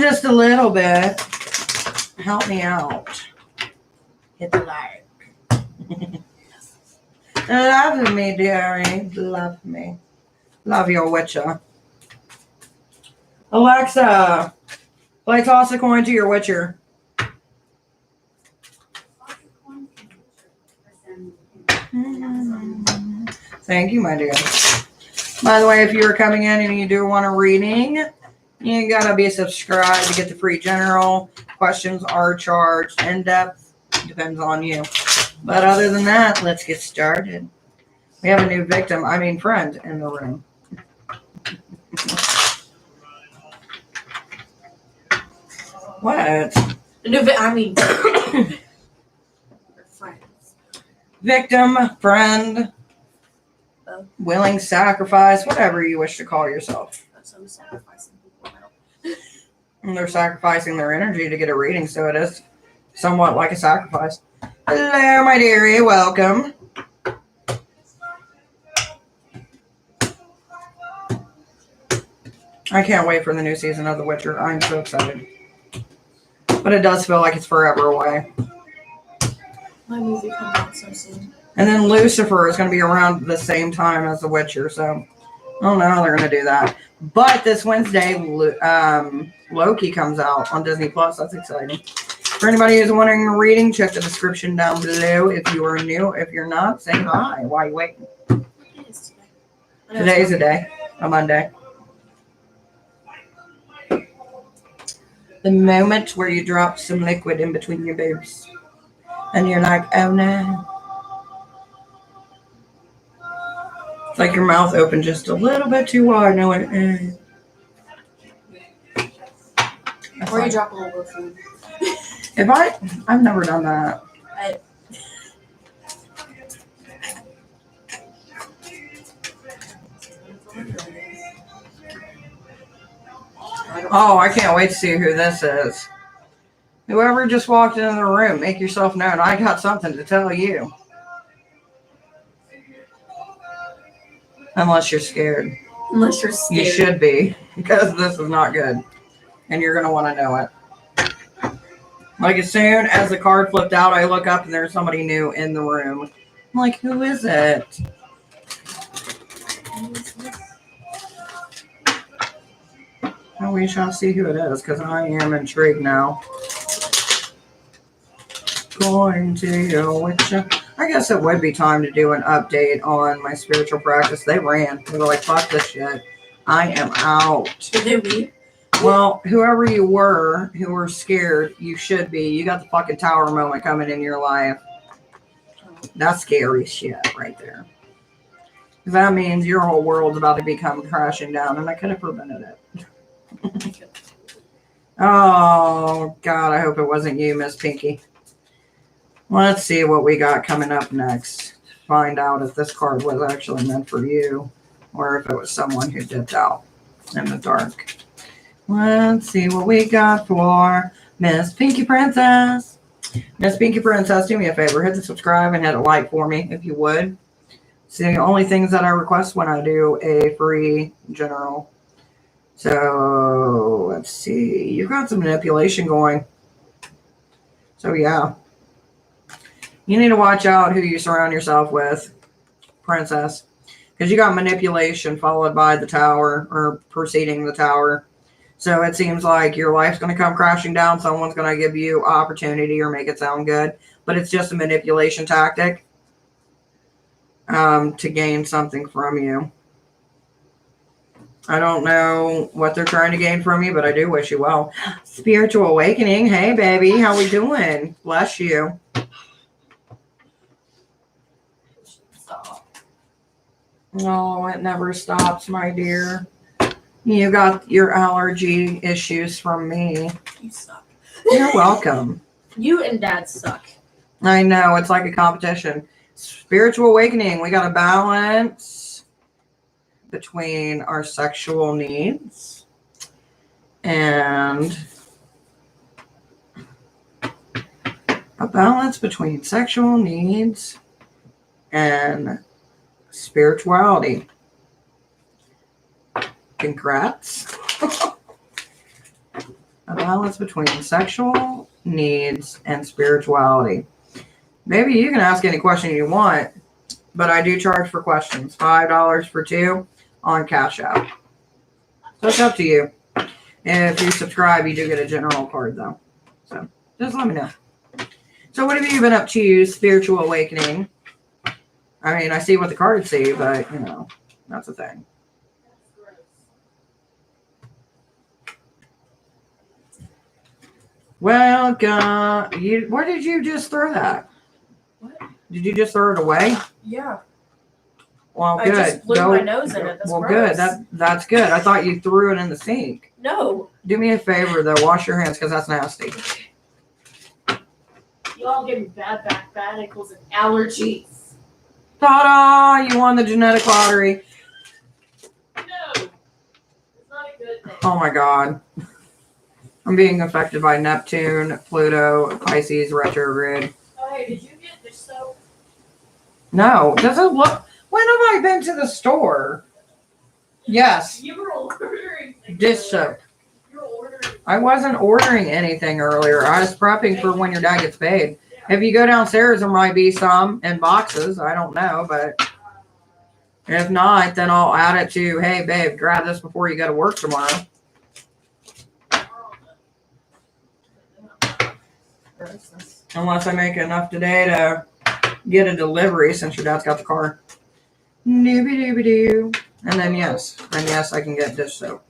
Just a little bit. Help me out. Hit the like. Love me, dearie. Love me. Love your witcher. Alexa, play toss a coin to your witcher. Thank you, my dear. By the way, if you're coming in and you do want a reading, you gotta be subscribed to get the free general. Questions are charged. In depth depends on you. But other than that, let's get started. We have a new friend in the room. What? Friends. Victim, friend, willing sacrifice, whatever you wish to call yourself. So sacrificing people now. And they're sacrificing their energy to get a reading, so it is somewhat like a sacrifice. Hello, my dearie. Welcome. I can't wait for the new season of The Witcher. I'm so excited. But it does feel like it's forever away. My movie comes out so soon. And then Lucifer is going to be around the same time as The Witcher, so I don't know how they're going to do that. But this Wednesday, Loki comes out on Disney Plus. That's exciting. For anybody who's wanting a reading, check the description down below. If you are new, if you're not, say hi. Why are you waiting? Today's a day, a Monday. The moment where you drop some liquid in between your boobs. And you're like, oh no. It's like your mouth opened just a little bit too wide. No, or you drop a little bit of food. I've never done that. Oh, I can't wait to see who this is. Whoever just walked into the room, make yourself known. I got something to tell you. Unless you're scared. Unless you're scared. You should be, because this is not good. And you're going to want to know it. Like, as soon as the card flipped out, I look up and there's somebody new in the room. I'm like, who is it? Oh, we shall see who it is, because I am intrigued now. Going to your witch. I guess it would be time to do an update on my spiritual practice. They ran. They were like, fuck this shit. I am out. Did they leave? Well, whoever you were who were scared, you should be. You got the fucking tower moment coming in your life. That's scary shit right there. That means your whole world's about to become crashing down, and I could have prevented it. Oh, God, I hope it wasn't you, Miss Pinky. Let's see what we got coming up next. Find out if this card was actually meant for you, or if it was someone who dipped out in the dark. Let's see what we got for Miss Pinky Princess. Miss Pinky Princess, do me a favor. Hit the subscribe and hit a like for me, if you would. It's the only things that I request when I do a free general. So, let's see. You've got some manipulation going. So, yeah. You need to watch out who you surround yourself with, Princess. Because you got manipulation followed by the tower, or preceding the tower. So, it seems like your life's going to come crashing down. Someone's going to give you opportunity or make it sound good. But it's just a manipulation tactic to gain something from you. I don't know what they're trying to gain from you, but I do wish you well. Spiritual awakening. Hey, baby. How we doing? Bless you. No, it never stops, my dear. You got your allergy issues from me. You suck. You're welcome. You and Dad suck. I know. It's like a competition. Spiritual awakening. We got a balance between our sexual needs and a balance between sexual needs and spirituality. Congrats. A balance between sexual needs and spirituality. Maybe you can ask any question you want, but I do charge for questions. $5 for 2 on Cash App. So it's up to you. If you subscribe, you do get a general card, though. So just let me know. So what have you been up to, spiritual awakening? I mean, I see what the cards say, but, you know, that's the thing. Well, where did you just throw that? What? Did you just throw it away? Yeah. Well, good. I just blew my nose in it. That's well, gross. Good. That's good. I thought you threw it in the sink. No. Do me a favor, though. Wash your hands, because that's nasty. You all give me bad back, bad ankles, and allergies. Ta-da! You won the genetic lottery. No. It's not a good thing. Oh, my God. I'm being affected by Neptune, Pluto, Pisces, retrograde. Oh, hey, did you get dish soap? No. Does it look... When have I been to the store? Yes. You were ordering Dish soap. You were ordering. I wasn't ordering anything earlier. I was prepping for when your dad gets paid. If you go downstairs, there might be some in boxes. I don't know, but if not, then I'll add it to, hey, babe, grab this before you go to work tomorrow. Unless I make enough today to get a delivery since your dad's got the car. Dooby-dooby-doo. And then yes, I can get dish soap.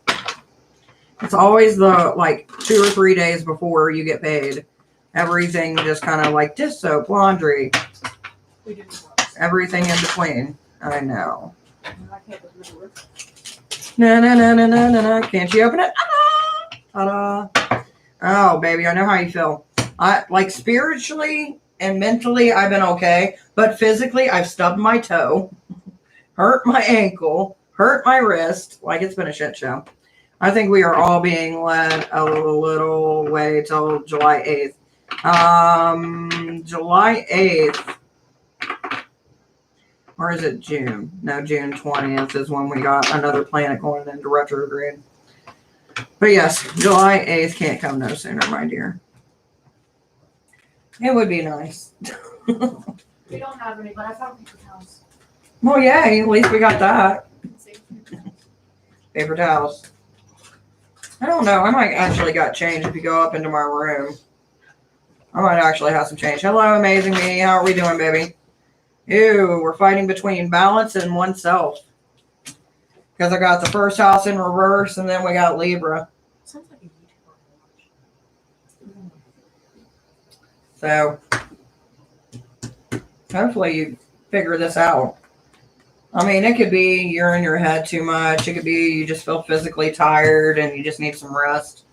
It's always the, 2 or 3 days before you get paid Everything just kind of like dish soap, laundry, We do. everything in between. I know. I can't remember. No, no, no, no, no, no, no. Can't you open it? Ta-da. Oh, baby, I know how you feel. I like spiritually and mentally, I've been okay, but physically, I've stubbed my toe, hurt my ankle, hurt my wrist. Like it's been a shit show. I think we are all being led a little way till July 8th. July 8th, or is it June? No, June 20th is when we got another planet going into retrograde. But yes, July 8th can't come no sooner, my dear. It would be nice. We don't have any, but I found paper towels. Well, yay, at least we got that. See? Paper towels. I don't know. I might actually got change if you go up into my room. I might actually have some change. Hello, amazing me. How are we doing, baby? Ew, we're fighting between balance and oneself. Because I got the first house in reverse, and then we got Libra. Sounds like a YouTuber. So, hopefully you figure this out. I mean, it could be you're in your head too much. It could be you just feel physically tired and you just need some rest.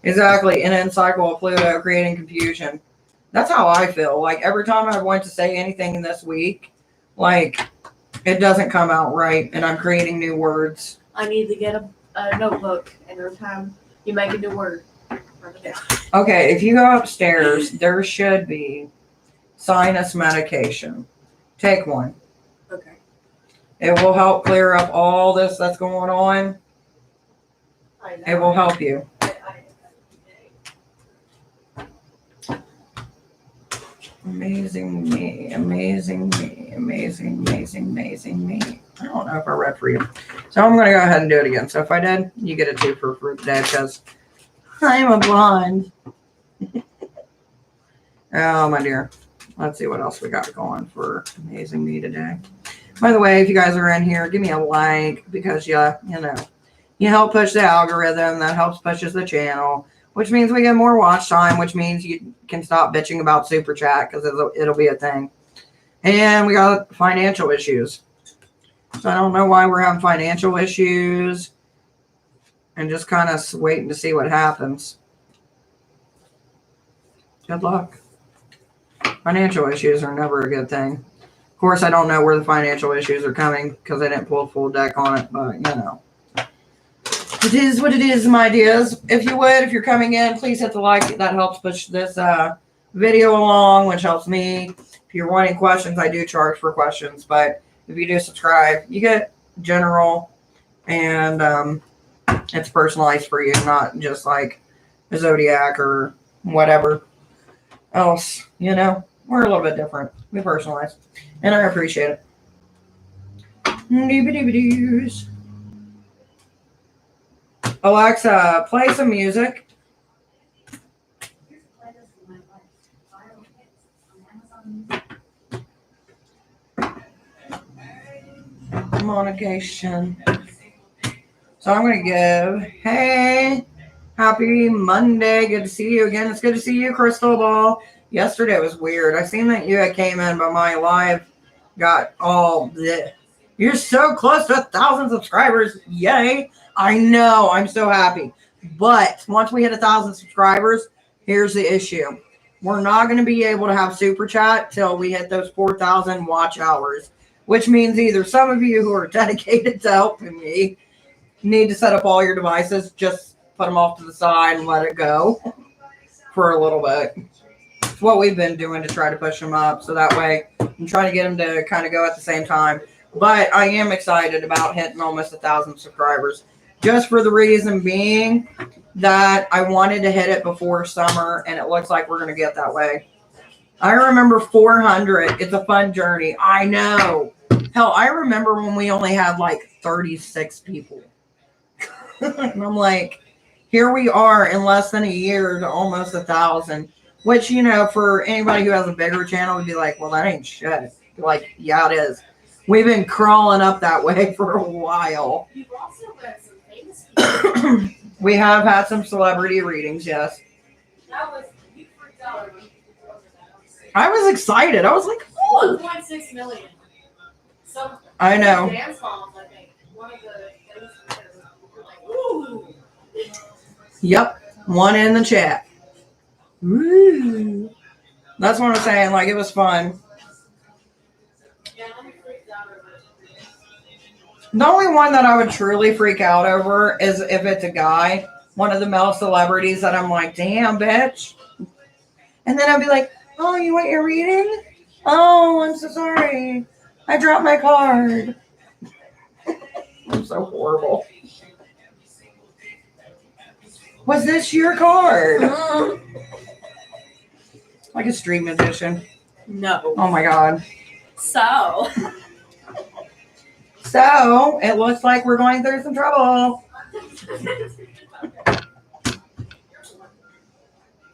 Exactly. In an cycle of Pluto creating confusion. That's how I feel. Like every time I want to say anything this week, like it doesn't come out right and I'm creating new words. I need to get a notebook, and every time you make a new word, write it down. Okay, if you go upstairs, there should be sinus medication. Take one. Okay. It will help clear up all this that's going on. I know. It will help you. Amazing me, amazing me, amazing, amazing, amazing me. I don't know if I read for you. So I'm going to go ahead and do it again. So if I did, you get a 2 for the day because I'm a blonde. Oh, my dear. Let's see what else we got going for amazing me today. By the way, if you guys are in here, give me a like because you know, you help push the algorithm. That helps pushes the channel, which means we get more watch time, which means you can stop bitching about Super Chat because it'll be a thing. And we got financial issues. So I don't know why we're having financial issues and just kind of waiting to see what happens. Good luck. Financial issues are never a good thing. Of course, I don't know where the financial issues are coming because I didn't pull a full deck on it, but you know. It is what it is, my dears. If you're coming in, please hit the like. That helps push this video along, which helps me. If you're wanting questions, I do charge for questions, but if you do subscribe, you get general and it's personalized for you, not just like a zodiac or whatever else. You know, we're a little bit different. We personalize, and I appreciate it. Doobie-doobie-doos. Alexa, play some music. Monecation. So I'm going to give, hey, happy Monday. Good to see you again. It's good to see you, Crystal Ball. Yesterday was weird. I seen that you had came in, but my live got all bleh. You're so close to 1,000 subscribers. Yay. I know. I'm so happy. But once we hit 1,000 subscribers, here's the issue. We're not going to be able to have Super Chat till we hit those 4,000 watch hours, which means either some of you who are dedicated to helping me need to set up all your devices, just put them off to the side and let it go for a little bit. It's what we've been doing to try to push them up, so that way I'm trying to get them to kind of go at the same time. But I am excited about hitting almost 1,000 subscribers, just for the reason being that I wanted to hit it before summer, and it looks like we're going to get that way. I remember 400. It's a fun journey. I know. Hell, I remember when we only had like 36 people. And I'm like, here we are in less than a year to almost 1,000, which, you know, for anybody who has a bigger channel would be like, well, that ain't shit. Like, yeah, it is. We've been crawling up that way for a while. You've also had some famous people. We have had some celebrity readings, yes. That was, you freaked out I was excited. I was like, oh. 1.6 million. Some I know. dance moms, I think. One of the were like, ooh. Yep. One in the chat. Woo. That's what I'm saying. Like, it was fun. Yeah, I'm freaked out over it. The only one that I would truly freak out over is if it's a guy, one of the male celebrities that I'm like, damn, bitch. And then I'd be like, oh, you want your reading? Oh, I'm so sorry. I dropped my card. I'm so horrible. Was this your card? Like a street musician. No. Oh my God. So. So, it looks like we're going through some trouble.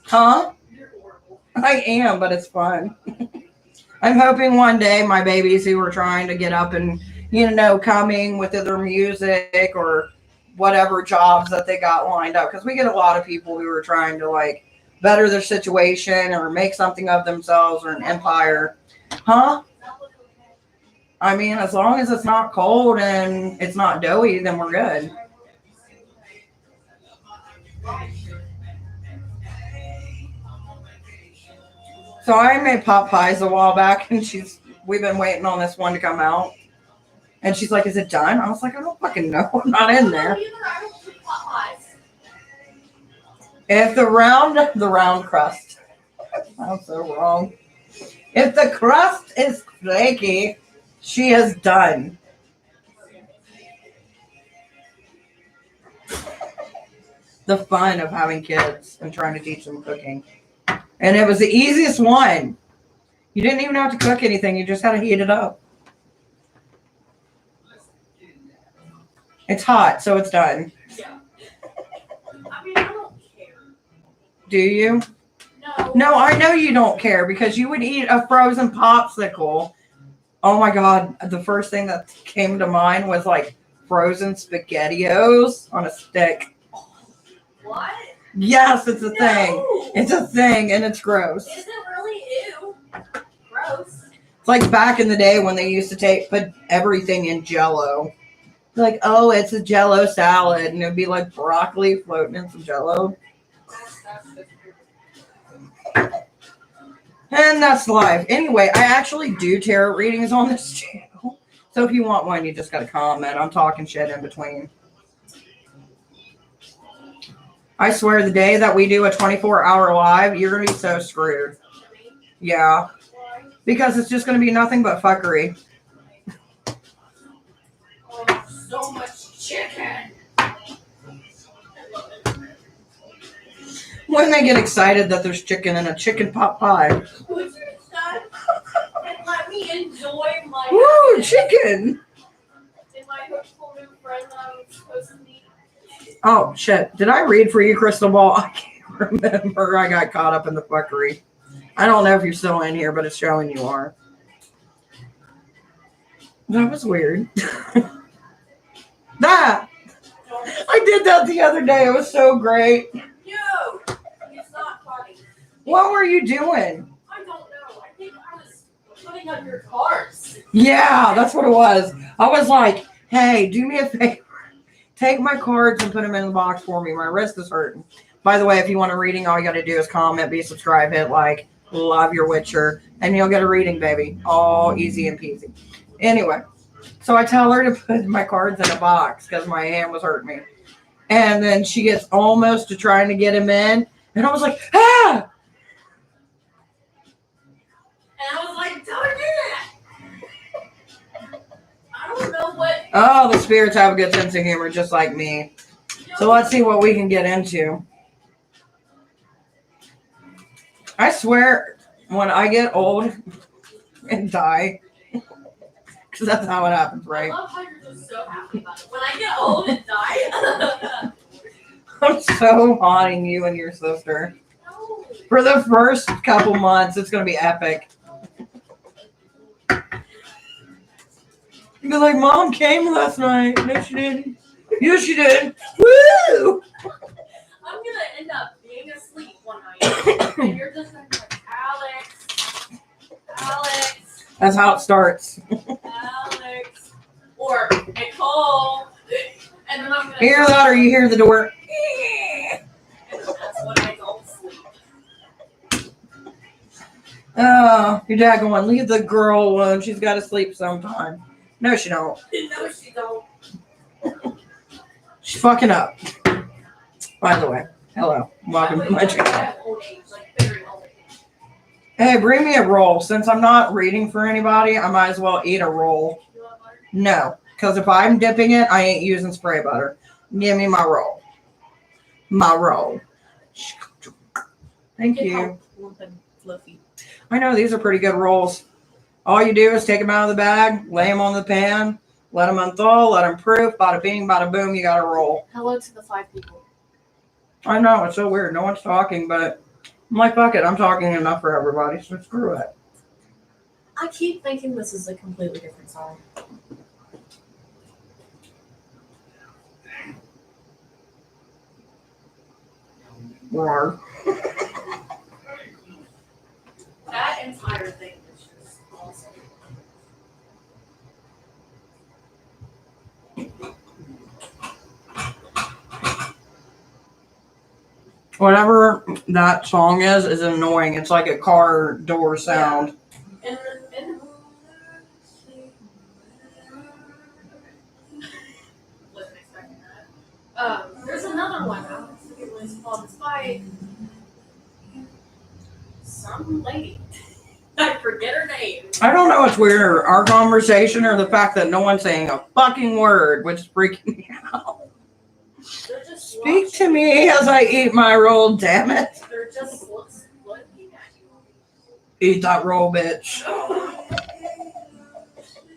Huh? I am, but it's fun. I'm hoping one day my babies who are trying to get up and, coming with either music or whatever jobs that they got lined up. Because we get a lot of people who are trying to, like, better their situation or make something of themselves or an empire. Huh? I mean, as long as it's not cold and it's not doughy, then we're good. So I made pot pies a while back, and we've been waiting on this one to come out. And she's like, is it done? I was like, I don't fucking know. I'm not in there. If the round crust. I'm so wrong. If the crust is flaky, she is done. The fun of having kids and trying to teach them cooking. And it was the easiest one. You didn't even have to cook anything. You just had to heat it up. It's hot, so it's done. Yeah. I mean, I don't care. Do you? No. No, I know you don't care because you would eat a frozen popsicle. Oh my God. The first thing that came to mind was like frozen SpaghettiOs on a stick. What? Yes, it's a thing. It's a thing, and it's gross. Is it really? Ew. Gross. It's like back in the day when they used to put everything in Jell-O. Like, oh, it's a Jell-O salad, and it'd be like broccoli floating in some Jell-O. And that's live. Anyway, I actually do tarot readings on this channel. So if you want one, you just got to comment. I'm talking shit in between. I swear, the day that we do a 24-hour live, you're going to be so screwed. Yeah. Because it's just going to be nothing but fuckery. Oh, so much chicken. When they get excited that there's chicken in a chicken pot pie. Would you stop and let me enjoy my Woo, chicken! and my hopeful new friend that I was supposed to meet? Oh, shit. Did I read for you, Crystal Ball? I can't remember. I got caught up in the fuckery. I don't know if you're still in here, but it's showing you are. That was weird. That! I did that the other day. It was so great. No, it's not funny. What were you doing? I don't know. I think I was putting up your cards. Yeah, that's what it was. I was like, hey, do me a favor. Take my cards and put them in the box for me. My wrist is hurting. By the way, if you want a reading, all you got to do is comment, be subscribed, hit like, love your Witcher, and you'll get a reading, baby. All easy and peasy. Anyway, so I tell her to put my cards in a box because my hand was hurting me. And then she gets almost to trying to get him in. And I was like, ah! And I was like, don't do that. I don't know what. Oh, the spirits have a good sense of humor, just like me. So let's see what we can get into. I swear, when I get old and die, because that's how it happens, right? I love how you're just so happy about it. When I get old and die. I'm so haunting you and your sister. No. For the first couple months, it's going to be epic. You'll be like, Mom came last night. No, she didn't. Yes, she did. Woo! I'm going to end up being asleep one night. And you're just going to be like, Alex. Alex. That's how it starts. Alex. Or Nicole. And then I'm gonna Hear that or you hear the door. and that's when I don't sleep. Oh, your dad going, leave the girl alone. She's got to sleep sometime. No, she don't. No, she don't. She's fucking up. By the way, hello. Welcome to my channel. Old age, like very old age. Hey, bring me a roll. Since I'm not reading for anybody, I might as well eat a roll. You want butter? No, because if I'm dipping it, I ain't using spray butter. Give me my roll. My roll. Thank Get you. how plump and fluffy. I know these are pretty good rolls. All you do is take them out of the bag, lay them on the pan, let them unthaw, let them proof. Bada bing, bada boom, you got a roll. Hello to the 5 people. I know, it's so weird. No one's talking, but I'm like, fuck it. I'm talking enough for everybody, so screw it. I keep thinking this is a completely different song. Roar. That entire thing is just awesome. Whatever that song is annoying. It's like a car door sound. And wasn't expecting that. There's another one. I don't forget what it's called. It's by some lady. I forget her name. I don't know what's weirder, our conversation or the fact that no one's saying a fucking word, which is freaking me out. They're just Speak to me as I eat my roll, damn it. They're just looking at you. Eat that roll, bitch.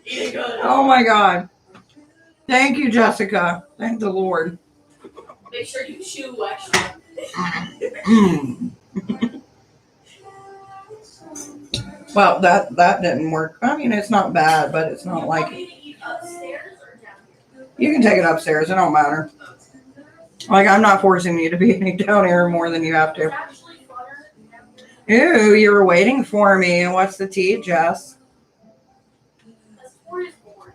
Eating good. Oh my God. Thank you, Jessica. Thank the Lord. Make sure you chew extra. Well, that didn't work. I mean, it's not bad, but it's not You like want me to eat upstairs or down here? you can take it upstairs. It don't matter. Like, I'm not forcing you to be eating down here more than you have to. It's actually funner down here. Ew, you were waiting for me. What's the tea, Jess? That's 4 is boring.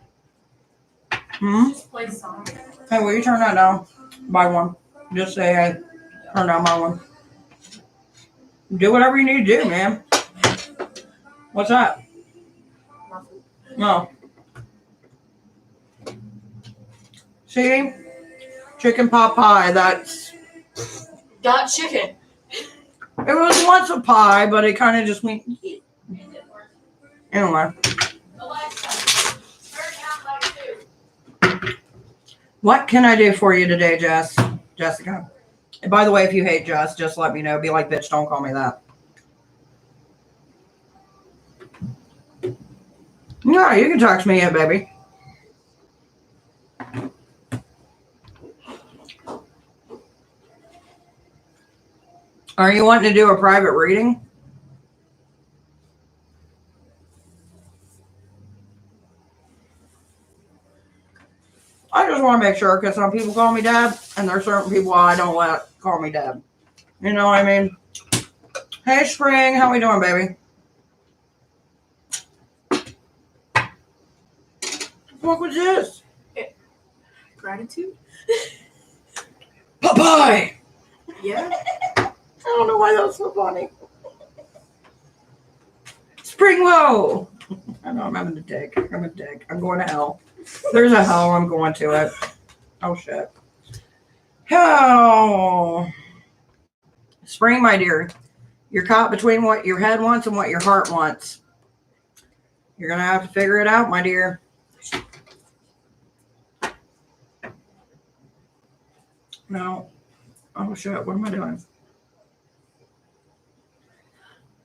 Just play songs. Hey, will you turn that down? By one. Just say, hey, turn down my one. Do whatever you need to do, man. What's that? No. See? Chicken pot pie. That's. Got chicken. It was once a pie, but it kind of just went. Anyway. Alexa, turn down like 2. What can I do for you today, Jessica? And by the way, if you hate Jess, just let me know. Be like, bitch, don't call me that. Yeah, you can text me in, baby. Are you wanting to do a private reading? I just want to make sure because some people call me dad, and there's certain people I don't let call me dad. You know what I mean? Hey, Spring, how we doing, baby? What was this? Gratitude? Popeye! Yeah. I don't know why that was so funny. Spring low! I know I'm having a dick. I'm a dick. I'm going to hell. There's a hell. I'm going to it. Oh, shit. Hell. Spring, my dear. You're caught between what your head wants and what your heart wants. You're going to have to figure it out, my dear. No. Oh, shit. What am I doing?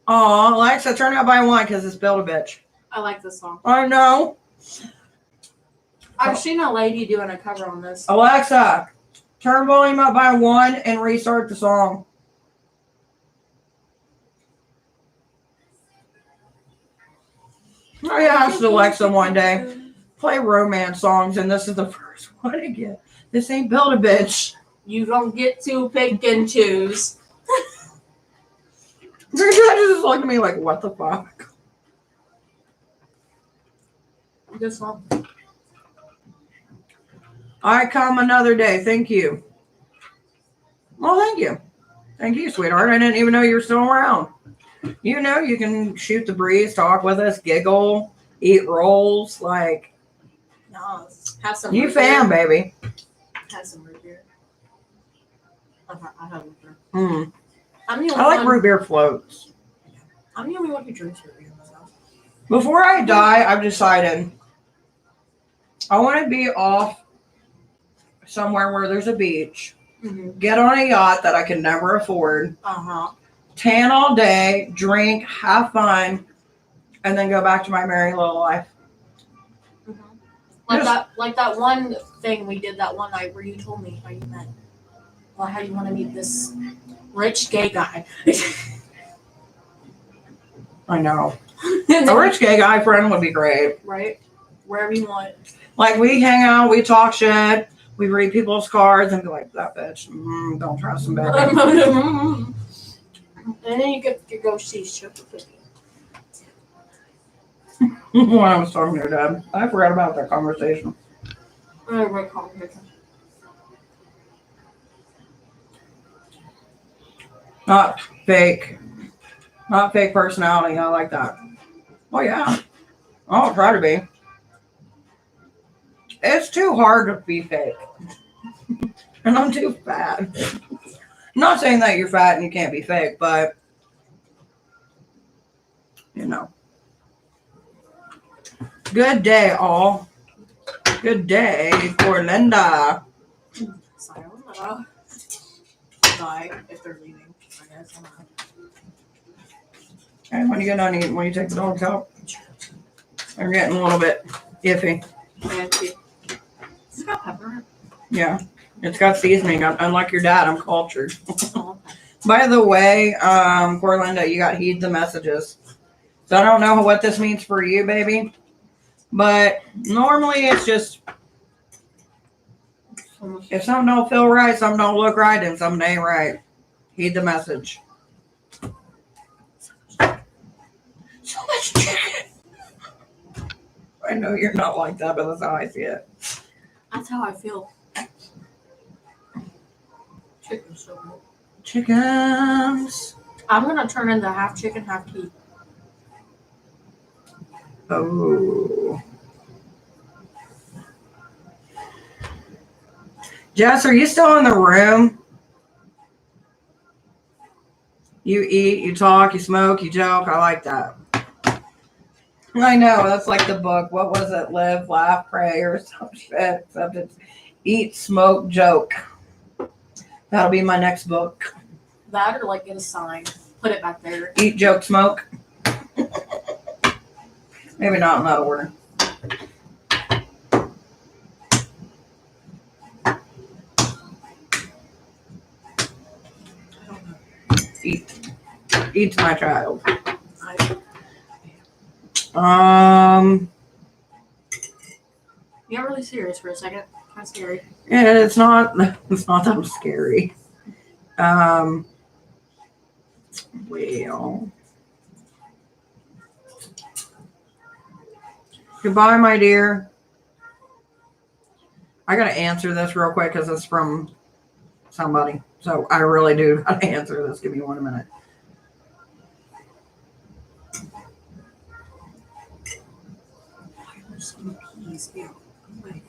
Oh, Alexa, turn out by one because it's built a bitch. I like this song. I know. I've seen a lady doing a cover on this. Alexa, turn volume up by one and restart the song. I asked Alexa one day, play romance songs, and this is the first one again. This ain't built a bitch. You don't get to pick and choose. Her dad just looked at me like, what the fuck? Good song. I come another day. Thank you. Well, thank you. Thank you, sweetheart. I didn't even know you were still around. You know, you can shoot the breeze, talk with us, giggle, eat rolls. Like, No, have some. You fan, baby. Have some root beer. I have root beer. Mm. I'm the I only like one. root beer floats. I'm the only one who drinks root beer myself. Before I die, I've decided I want to be off somewhere where there's a beach, get on a yacht that I can never afford, tan all day, drink, have fun, and then go back to my merry little life. Like that one thing we did that one night where you told me how you met, well, how you want to meet this rich gay guy. I know. A rich gay guy friend would be great. Right? Wherever you want. Like, we hang out, we talk shit, we read people's cards and be like, that bitch, don't trust him, baby. And then you get to go see Sugar Cookie. When I was talking to your dad, I forgot about that conversation. Great conversation. Not fake personality. I like that. Oh yeah, I'll try to be. It's too hard to be fake, and I'm too fat. I'm not saying that you're fat and you can't be fake, but you know. Good day, all. Good day for Linda. Sayonara. Bye, if they're leaving, I guess. I don't know. Okay, when you get done eating, when you take the dogs out, they're getting a little bit iffy. It's got pepper in it. Yeah, it's got seasoning. Unlike your dad, I'm cultured. Oh, okay. By the way, poor Linda, you got heed the messages. So I don't know what this means for you, baby. But normally it's just, if something don't feel right, something don't look right, and something ain't right. Heed the message. So much chicken. I know you're not like that, but that's how I see it. That's how I feel. Chicken's so good. Chickens. I'm gonna turn into half chicken, half pea. Oh. Jess, are you still in the room? You eat, you talk, you smoke, you joke. I like that. I know, that's like the book. What was it? Live, laugh, pray, or some shit. Except it's eat, smoke, joke. That'll be my next book. That or like get a sign. Put it back there. Eat, joke, smoke. Maybe not in that order. Eat. Eat my child. You got really serious for a second. Kind of scary. Yeah, it's not that scary. Well. Goodbye, my dear. I gotta answer this real quick because it's from somebody. So I really do gotta answer this. Give me 1 minute. Why are there so many peas? Ew. Wait.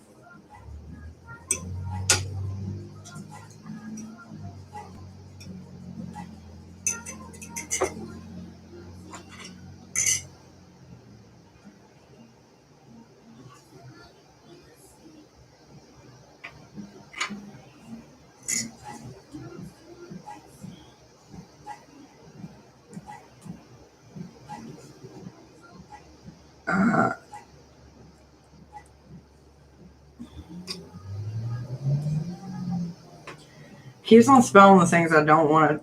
Keeps on spelling the things I don't want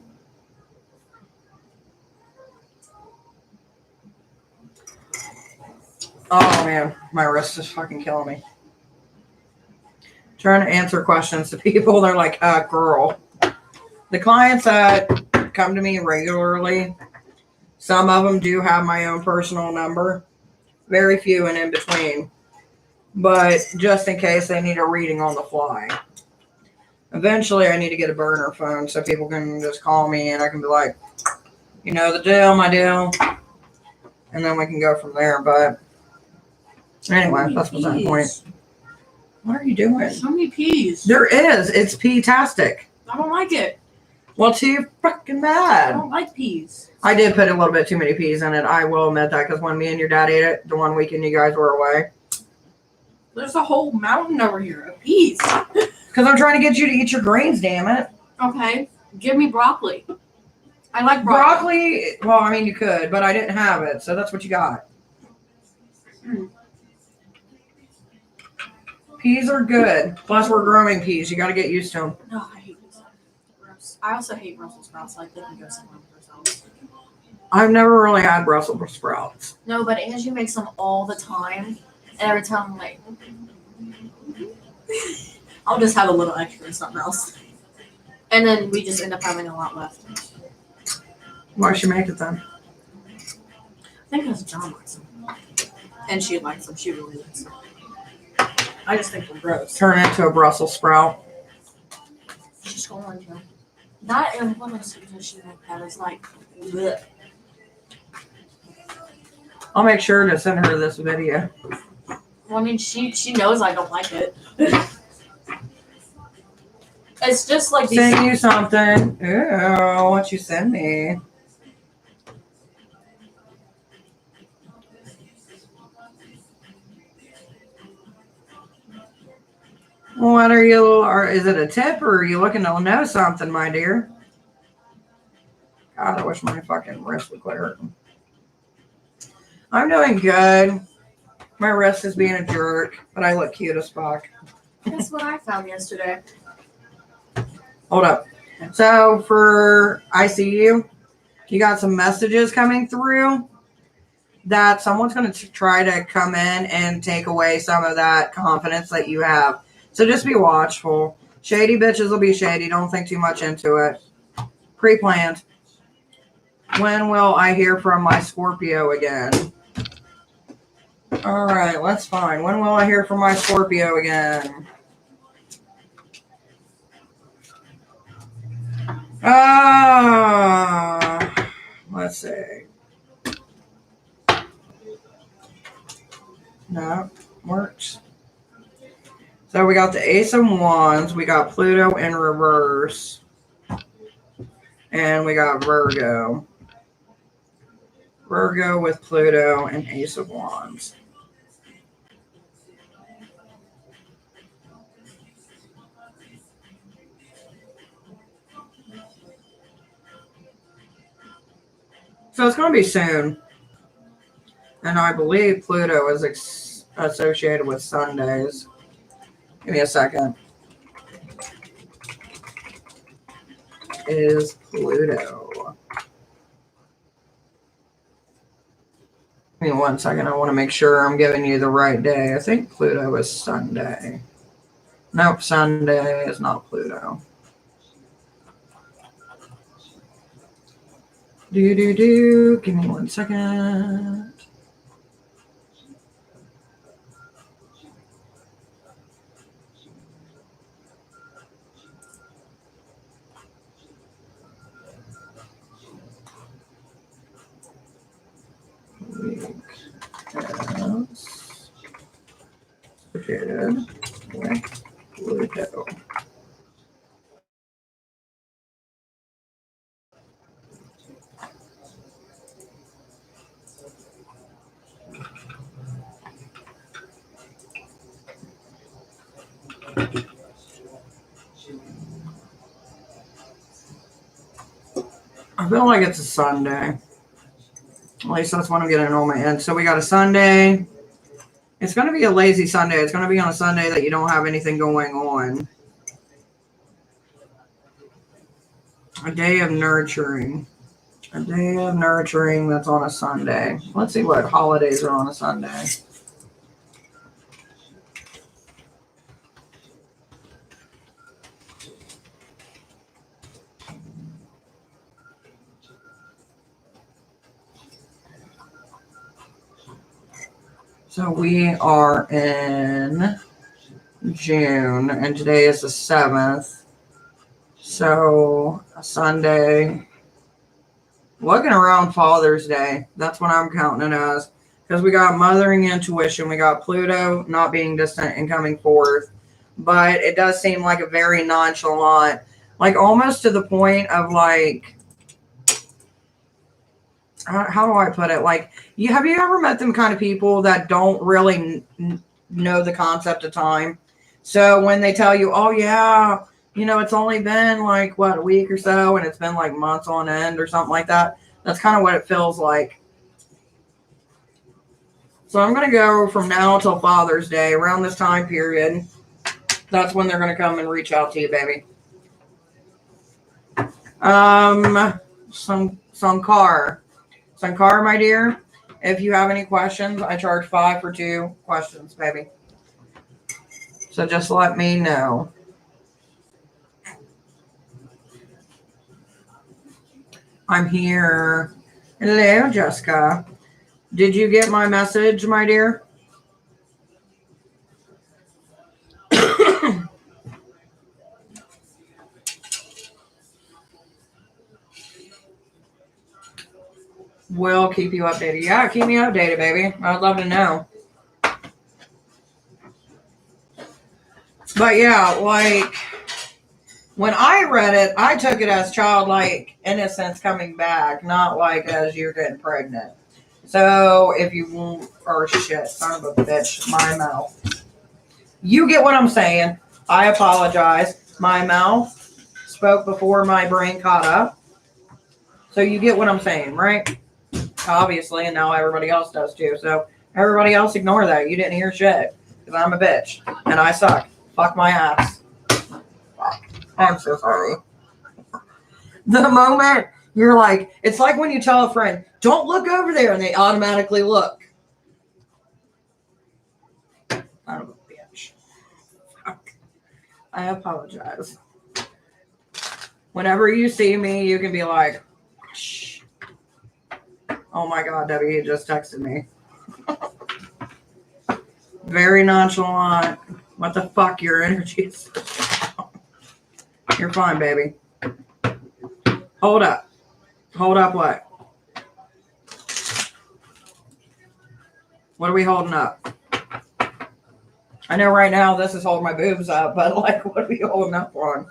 to. Oh man, my wrist is fucking killing me. Trying to answer questions to people. They're like, girl. The clients that come to me regularly, some of them do have my own personal number. Very few and in between. but just in case they need a reading on the fly. Eventually, I need to get a burner phone so people can just call me and I can be like, you know the deal, my deal. And then we can go from there. But anyway, that's beside the point. What are you doing? So many peas. There is. It's pea-tastic. I don't like it. Well, too fucking I bad. don't like peas. I did put a little bit too many peas in it. I will admit that because when me and your dad ate it, the one weekend you guys were away. There's a whole mountain over here of peas. Because I'm trying to get you to eat your greens, damn it. Okay. Give me broccoli. I like Broccoli, well, I mean, you could, but I didn't have it, so that's what you got. Peas are good. Plus, we're growing peas. You got to get used to them. No, I hate peas. I also hate Brussels sprouts. Like, they can go somewhere themselves. I've never really had Brussels sprouts. No, but Angie makes them all the time. And every time I'm like, I'll just have a little extra or something else. And then we just end up having a lot left. Why she make it then? I think because John likes them. And she likes them. She really likes them. I just think they're gross. Turn into a Brussels sprout. She's going to. That and what else does she make that is like, bleh. I'll make sure to send her this video. Well, I mean, she knows I don't like it. It's just like these. Send you something. Ew, what you send me? What are you, or is it a tip or are you looking to know something, my dear? God, I wish my fucking wrist would quit hurting. I'm doing good. My wrist is being a jerk, but I look cute as fuck. That's what I found yesterday. Hold up. So for ICU, you got some messages coming through that someone's going to try to come in and take away some of that confidence that you have. So just be watchful. Shady bitches will be shady. Don't think too much into it. Pre-planned. When will I hear from my Scorpio again? All right, let's find. When will I hear from my Scorpio again? Let's see. No, works. So we got the Ace of Wands, we got Pluto in reverse, and we got Virgo. Virgo with Pluto and Ace of Wands. So it's going to be soon. And I believe Pluto is associated with Sundays. Give me a second. Is Pluto. Give me 1 second. I want to make sure I'm giving you the right day. I think Pluto is Sunday. Nope, Sunday is not Pluto. Give me 1 second. Associated with Pluto. I feel like it's a Sunday. At least that's what I'm getting on my end. So we got a Sunday. It's going to be a lazy Sunday. It's going to be on a Sunday that you don't have anything going on. A day of nurturing. A day of nurturing that's on a Sunday. Let's see what holidays are on a Sunday. So we are in June, and today is the 7th. So Sunday, looking around Father's Day. That's what I'm counting it as. Because we got Mothering Intuition, we got Pluto not being distant and coming forth. But it does seem like a very nonchalant, like almost to the point of like, how do I put it? Like, have you ever met them kind of people that don't really know the concept of time? So when they tell you, oh yeah, it's only been like what, a week or so, and it's been like months on end or something like that. That's kind of what it feels like. So I'm going to go from now till Father's Day, around this time period. That's when they're going to come and reach out to you, baby. Sankar, my dear, if you have any questions, I charge 5 for 2 questions, baby. So just let me know. I'm here. Hello, Jessica. Did you get my message, my dear? We'll keep you updated. Yeah, keep me updated, baby. I'd love to know. But yeah, like, when I read it, I took it as childlike innocence coming back, not like as you're getting pregnant. So if you are shit, son of a bitch, my mouth. You get what I'm saying. I apologize. My mouth spoke before my brain caught up. So you get what I'm saying, right? Obviously, and now everybody else does too. So everybody else ignore that. You didn't hear shit. Because I'm a bitch. And I suck. Fuck my ass. Fuck. I'm so sorry. The moment you're like, it's like when you tell a friend, don't look over there, and they automatically look. Son of a bitch. Fuck. I apologize. Whenever you see me, you can be like, shh. Oh my God, Debbie, he just texted me. Very nonchalant. What the fuck, your energy is. You're fine, baby. Hold up. Hold up what? What are we holding up? I know right now this is holding my boobs up, but like, what are we holding up on?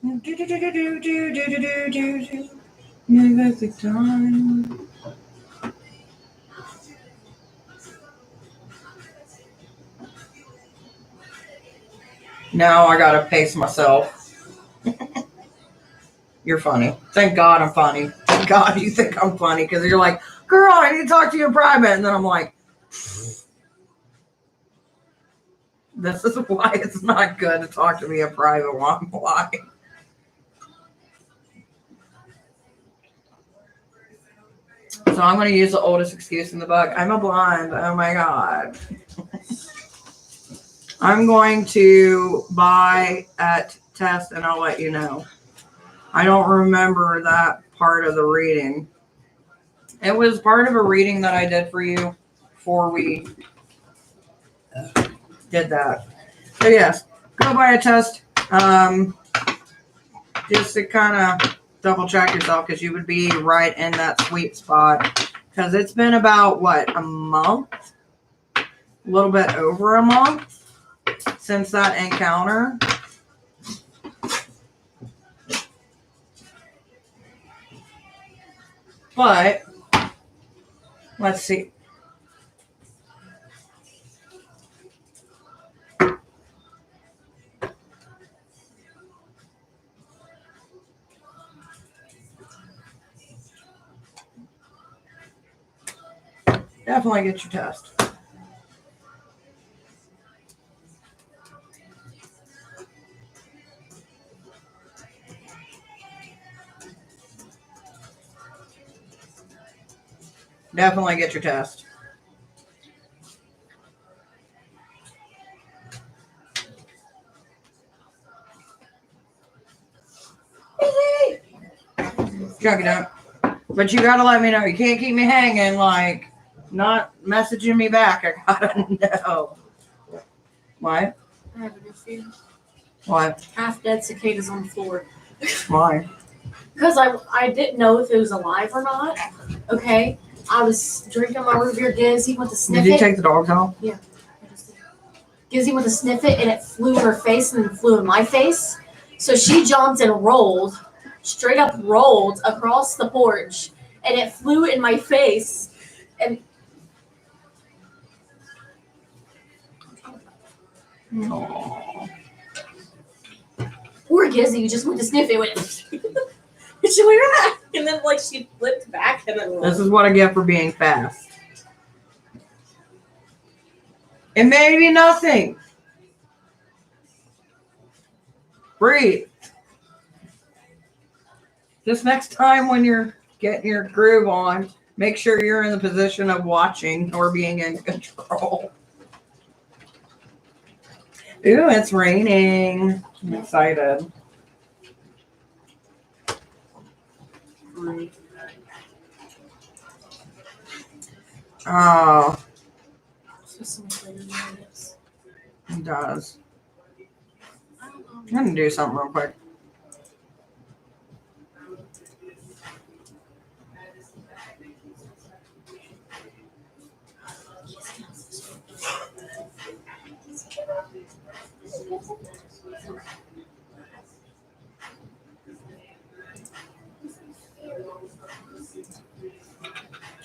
Now I gotta pace myself. You're funny. Thank God I'm funny. Thank God you think I'm funny, because you're like, girl, I need to talk to you in private. And then I'm like, this is why it's not good to talk to me in private while I'm blind. So I'm going to use the oldest excuse in the book. I'm a blind. Oh my God. I'm going to buy at test and I'll let you know. I don't remember that part of the reading. It was part of a reading that I did for you before we did that. So yes, go buy a test. Just to kind of double check yourself, because you would be right in that sweet spot. Because it's been about, what, a month? A little bit over a month since that encounter. But, let's see. Definitely get your test. Definitely get your test. Junkie don't. But you gotta let me know. You can't keep me hanging, like, not messaging me back. I gotta know. What? I have a good feeling. What? Half dead cicadas on the floor. Why? Because I didn't know if it was alive or not. Okay. I was drinking my root beer. Gizzy went to sniff Did you it. take the dogs out? Yeah. Gizzy went to sniff it and it flew in her face and then flew in my face. So she jumped and rolled, straight up rolled across the porch, and it flew in my face. And Aww. poor Gizzy just went to sniff it. Went, she went back, and then like she flipped back and then rolled. This is what I get for being fast. It may be nothing. Breathe. Just next time when you're getting your groove on, make sure you're in the position of watching or being in control. Ooh, it's raining. I'm excited. Oh, it does. I'm going to do something real quick.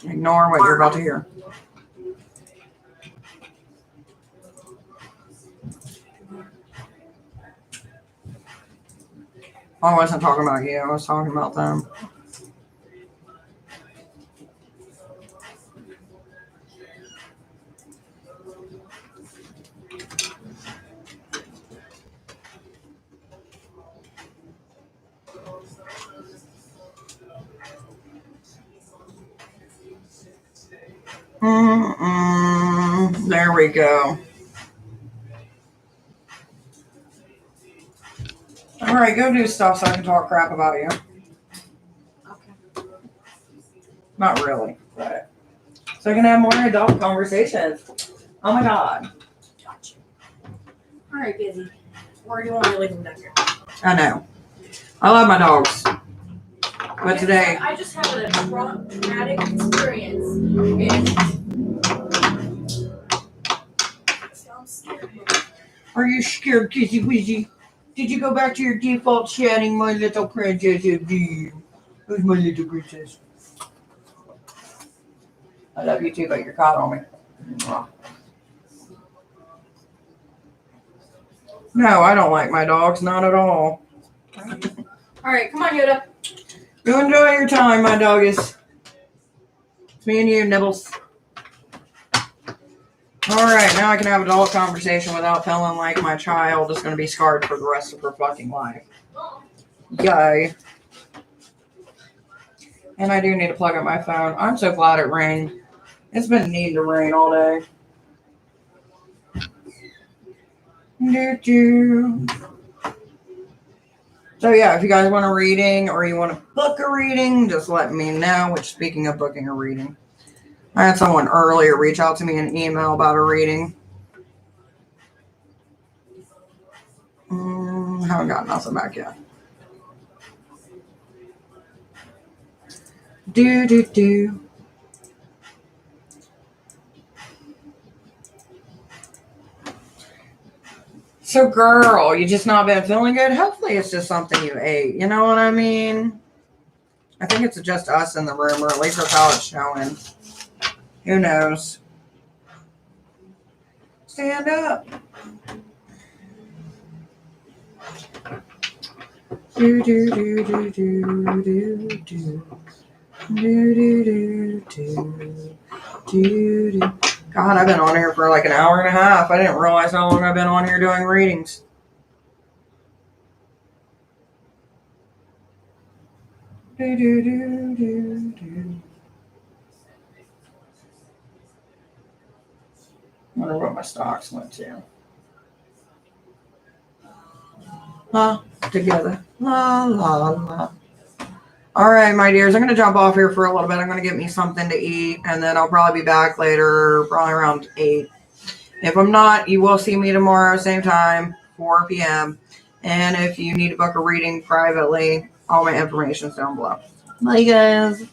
Ignore what you're about to hear. I wasn't talking about you. I was talking about them. There we go. All right, go do stuff so I can talk crap about you. Okay. Not really, but so I can have more adult conversations. Oh my God. Gotcha. All right, Gizzy. Or do you want me to leave them down here? I know. I love my dogs. But today, I just had a traumatic experience. And I'm scared. are you scared, Kizzy Wizzy? Did you go back to your default chatting, my little princess? Who's my little princess? I love you too, but you're caught on me. No, I don't like my dogs, not at all. All right, come on, Yoda. Go enjoy your time, my doggies. It's me and you, Nibbles. All right, now I can have an adult conversation without feeling like my child is going to be scarred for the rest of her fucking life. Yay. And I do need to plug up my phone. I'm so glad it rained. It's been needing to rain all day. So yeah, if you guys want a reading or you want to book a reading, just let me know. Which, speaking of booking a reading, I had someone earlier reach out to me in an email about a reading. Haven't got nothing back yet. Do. So, girl, you just not been feeling good? Hopefully it's just something you ate. You know what I mean? I think it's just us in the room, or at least that's how it's showing. Who knows? Stand up. God, I've been on here for like an hour and a half. I didn't realize how long I've been on here doing readings. Wonder what my stocks went to. Together. La la la. All right, my dears, I'm going to jump off here for a little bit. I'm going to get me something to eat, and then I'll probably be back later, probably around 8. If I'm not, you will see me tomorrow, same time, 4 p.m. And if you need to book a reading privately, all my information is down below. Bye, guys.